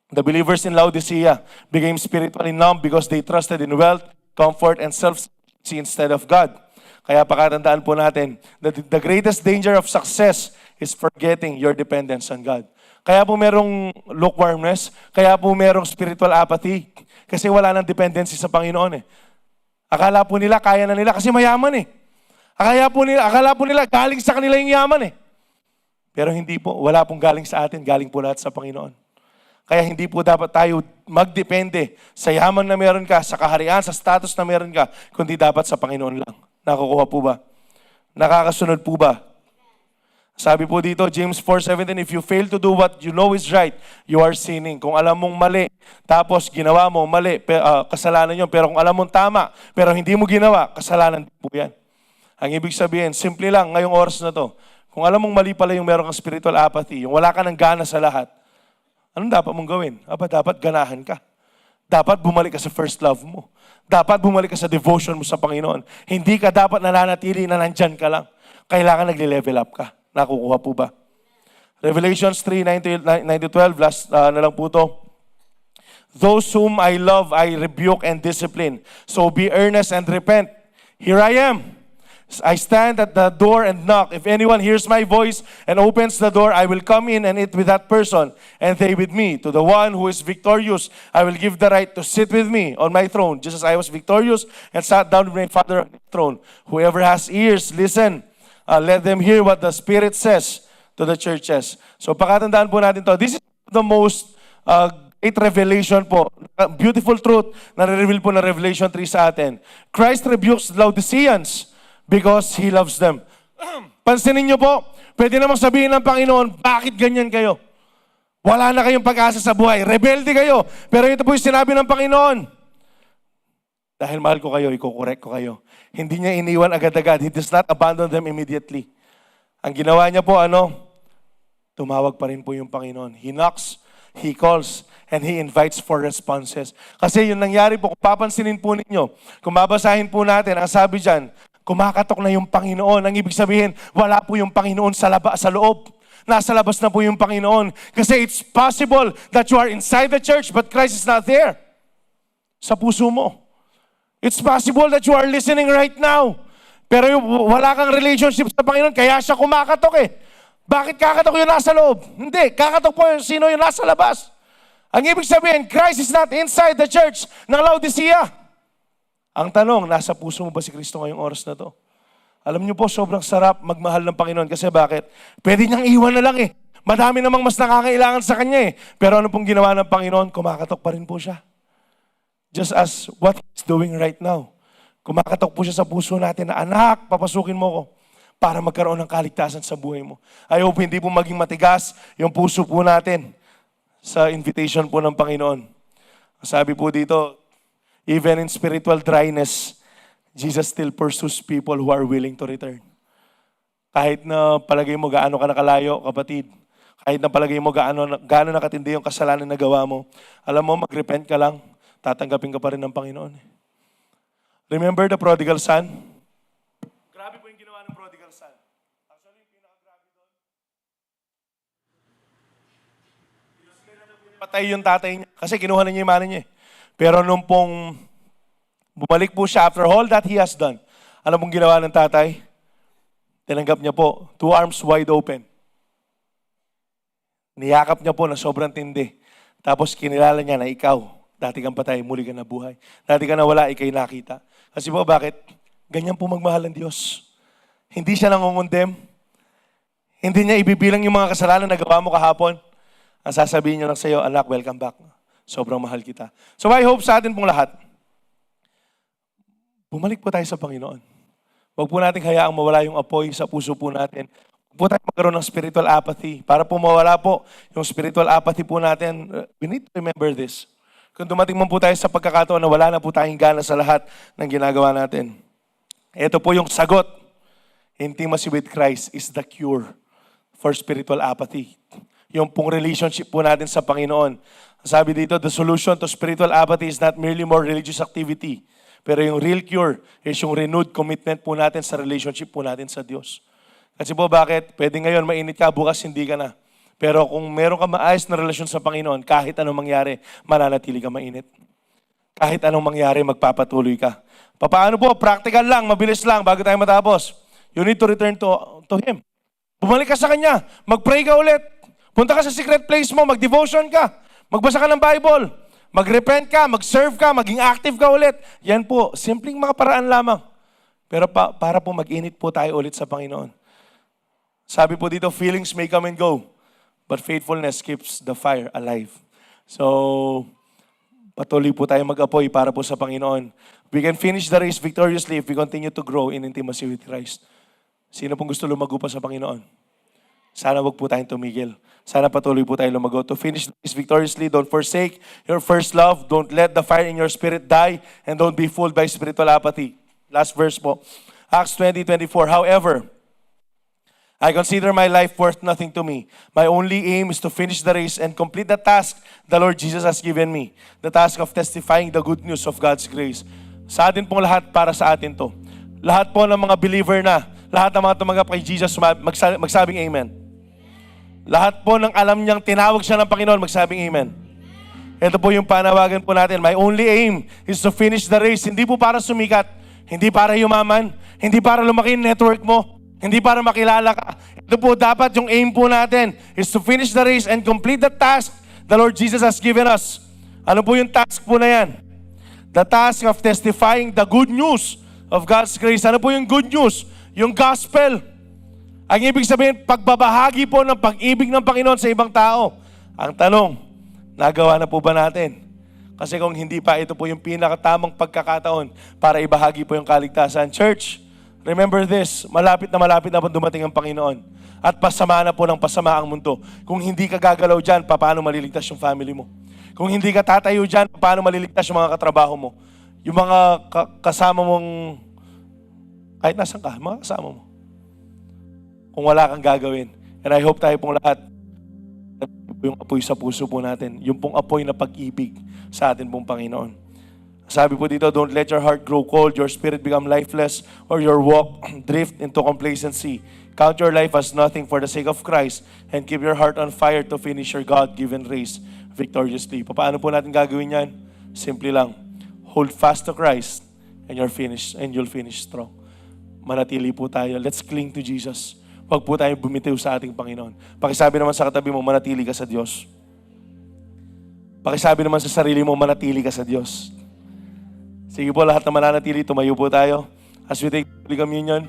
The believers in Laodicea became spiritually numb because they trusted in wealth, comfort, and self-sufficiency instead of God. Kaya pakatandaan po natin that the greatest danger of success is forgetting your dependence on God. Kaya po merong lukewarmness, kaya po merong spiritual apathy, kasi wala nang dependency sa Panginoon eh. Akala po nila, kaya na nila kasi mayaman eh. Akala po nila galing sa kanila yung yaman eh. Pero hindi po, wala pong galing sa atin, galing po lahat sa Panginoon. Kaya hindi po dapat tayo magdepende sa yaman na meron ka, sa kaharian, sa status na meron ka, kundi dapat sa Panginoon lang. Nakukuha po ba? Nakakasunod po ba? Sabi po dito, James 4:17, if you fail to do what you know is right, you are sinning. Kung alam mong mali, tapos ginawa mo mali, kasalanan yun. Pero kung alam mong tama, pero hindi mo ginawa, kasalanan po yan. Ang ibig sabihin, simple lang ngayong oras na to, kung alam mong mali pala yung meron kang spiritual apathy, yung wala ka ng gana sa lahat, anong dapat mong gawin? Dapat ganahan ka. Dapat bumalik ka sa first love mo. Dapat bumalik ka sa devotion mo sa Panginoon. Hindi ka dapat nananatili na nandyan ka lang. Kailangan nagle-level up ka. Nakukuha po ba? Revelations 3:9-12, last na lang po to. Those whom I love, I rebuke and discipline. So be earnest and repent. Here I am. I stand at the door and knock. If anyone hears my voice and opens the door, I will come in and eat with that person, and they with me. To the one who is victorious, I will give the right to sit with me on my throne, just as I was victorious and sat down with my Father on his throne. Whoever has ears, listen. Let them hear what the Spirit says to the churches. So pakatandaan po natin to. This is the most great revelation po. Beautiful truth na reveal po na Revelation 3 sa atin. Christ rebukes Laodiceans because He loves them. Pansinin niyo po, pwede namang sabihin ng Panginoon, bakit ganyan kayo? Wala na kayong pag-asa sa buhay. Rebelde kayo. Pero ito po yung sinabi ng Panginoon. Dahil mahal ko kayo, iko-correct ko kayo. Hindi niya iniwan agad-agad. He does not abandon them immediately. Ang ginawa niya po, tumawag pa rin po yung Panginoon. He knocks, He calls, and He invites for responses. Kasi yung nangyari po, kung papansinin po ninyo, kung babasahin po natin, ang sabi dyan, kumakatok na yung Panginoon. Ang ibig sabihin, wala po yung Panginoon sa loob. Nasa labas na po yung Panginoon. Kasi it's possible that you are inside the church but Christ is not there. Sa puso mo. It's possible that you are listening right now. Pero wala kang relationship sa Panginoon, kaya siya kumakatok eh. Bakit kakatok yung nasa loob? Hindi, kakatok po yung sino yung nasa labas. Ang ibig sabihin, Christ is not inside the church ng Laodicea. Ang tanong, nasa puso mo ba si Kristo ngayong oras na to? Alam niyo po, sobrang sarap magmahal ng Panginoon. Kasi bakit? Pwede niyang iwan na lang eh. Madami namang mas nakakailangan sa kanya eh. Pero ano pong ginawa ng Panginoon? Kumakatok pa rin po siya. Just as what He's doing right now. Kumakatok po siya sa puso natin na, anak, papasukin mo ko para magkaroon ng kaligtasan sa buhay mo. I hope hindi po maging matigas yung puso po natin sa invitation po ng Panginoon. Sabi po dito, even in spiritual dryness, Jesus still pursues people who are willing to return. Kahit na palagay mo gaano ka nakalayo, kapatid, kahit na palagay mo gaano nakatindi yung kasalanan na gawa mo, alam mo, mag-repent ka lang, tatanggapin ka pa rin ng Panginoon. Remember the prodigal son? Grabe po yung ginawa ng prodigal son. Actually, yung pinaka-grabe doon, patay yung tatay niya kasi kinuha na niya yung mana niya. Pero nung pong bumalik po siya after all that he has done, alam pong ginawa ng tatay? Tinanggap niya po, 2 arms wide open. Niyakap niya po na sobrang tindi. Tapos kinilala niya na ikaw, dati kang patay, muli ka na buhay. Dati ka na wala, ikay nakita. Kasi po bakit? Ganyan po magmahal ng Diyos. Hindi siya nangungundem. Hindi niya ibibilang yung mga kasalanan na gawa mo kahapon. Ang sasabihin niya lang sa iyo, anak, welcome back. Sobrang mahal kita. So I hope sa atin pong lahat, bumalik po tayo sa Panginoon. Huwag po natin hayaang mawala yung apoy sa puso po natin. Huwag po tayo magkaroon ng spiritual apathy. Para po mawala po yung spiritual apathy po natin, we need to remember this. Kung dumating man po tayo sa pagkakataon na wala na po tayong gana sa lahat ng ginagawa natin. Ito po yung sagot. Intimacy with Christ is the cure for spiritual apathy. Yung pong relationship po natin sa Panginoon. Sabi dito, the solution to spiritual apathy is not merely more religious activity. Pero yung real cure is yung renewed commitment po natin sa relationship po natin sa Diyos. Kasi po bakit? Pwede ngayon mainit ka, bukas hindi ka na. Pero kung meron ka maayos na relasyon sa Panginoon, kahit anong mangyari, mananatili ka mainit. Kahit anong mangyari, magpapatuloy ka. Paano po? Practical lang, mabilis lang, bago tayo matapos. You need to return to Him. Bumalik ka sa Kanya. Mag-pray ka ulit. Punta ka sa secret place mo, mag-devotion ka. Magbasa ka ng Bible. Mag-repent ka, mag-serve ka, maging active ka ulit. Yan po, simpleng mga paraan lamang. Pero para po mag-init po tayo ulit sa Panginoon. Sabi po dito, feelings may come and go, but faithfulness keeps the fire alive. So, patuloy po tayo mag-apoy para po sa Panginoon. We can finish the race victoriously if we continue to grow in intimacy with Christ. Sino pong gusto lumago pa sa Panginoon? Sana wag po tayong tumigil. Sana patuloy po tayo lumago. To finish this victoriously, don't forsake your first love. Don't let the fire in your spirit die. And don't be fooled by spiritual apathy. Last verse po. Acts 20:24. However, I consider my life worth nothing to me. My only aim is to finish the race and complete the task the Lord Jesus has given me. The task of testifying the good news of God's grace. Sa atin pong lahat, para sa atin to. Lahat po ng mga believer na, lahat ng mga tumanggap kay Jesus, magsabing amen. Lahat po ng alam niyang tinawag siya ng Panginoon, magsabing amen. Ito po yung panawagan po natin. My only aim is to finish the race. Hindi po para sumikat, hindi para yumaman, hindi para lumaki yung network mo, hindi para makilala ka. Ito po dapat yung aim po natin is to finish the race and complete the task the Lord Jesus has given us. Ano po yung task po na yan? The task of testifying the good news of God's grace. Ano po yung good news? Yung gospel. Ang ibig sabihin, pagbabahagi po ng pag-ibig ng Panginoon sa ibang tao. Ang tanong, nagawa na po ba natin? Kasi kung hindi pa, ito po yung pinakatamang pagkakataon para ibahagi po yung kaligtasan. Church, remember this, malapit na po dumating ang Panginoon. At pasama na po ng pasama ang mundo. Kung hindi ka gagalaw dyan, paano maliligtas yung family mo? Kung hindi ka tatayo dyan, paano maliligtas yung mga katrabaho mo? Yung mga kasama mong, kahit nasan ka, mga kasama mo. Kung wala kang gagawin. And I hope tayo pong lahat, yung apoy sa puso po natin, yung pong apoy na pag-ibig sa atin pong Panginoon. Sabi po dito, don't let your heart grow cold, your spirit become lifeless, or your walk drift into complacency. Count your life as nothing for the sake of Christ, and keep your heart on fire to finish your God-given race victoriously. Paano po natin gagawin yan? Simply lang, hold fast to Christ, and you'll finish strong. Manatili po tayo. Let's cling to Jesus. Huwag po tayo bumitiw sa ating Panginoon. Pakisabi naman sa katabi mo, manatili ka sa Diyos. Pakisabi naman sa sarili mo, manatili ka sa Diyos. Sige po, lahat na mananatili, tumayo po tayo. As we take Holy Communion,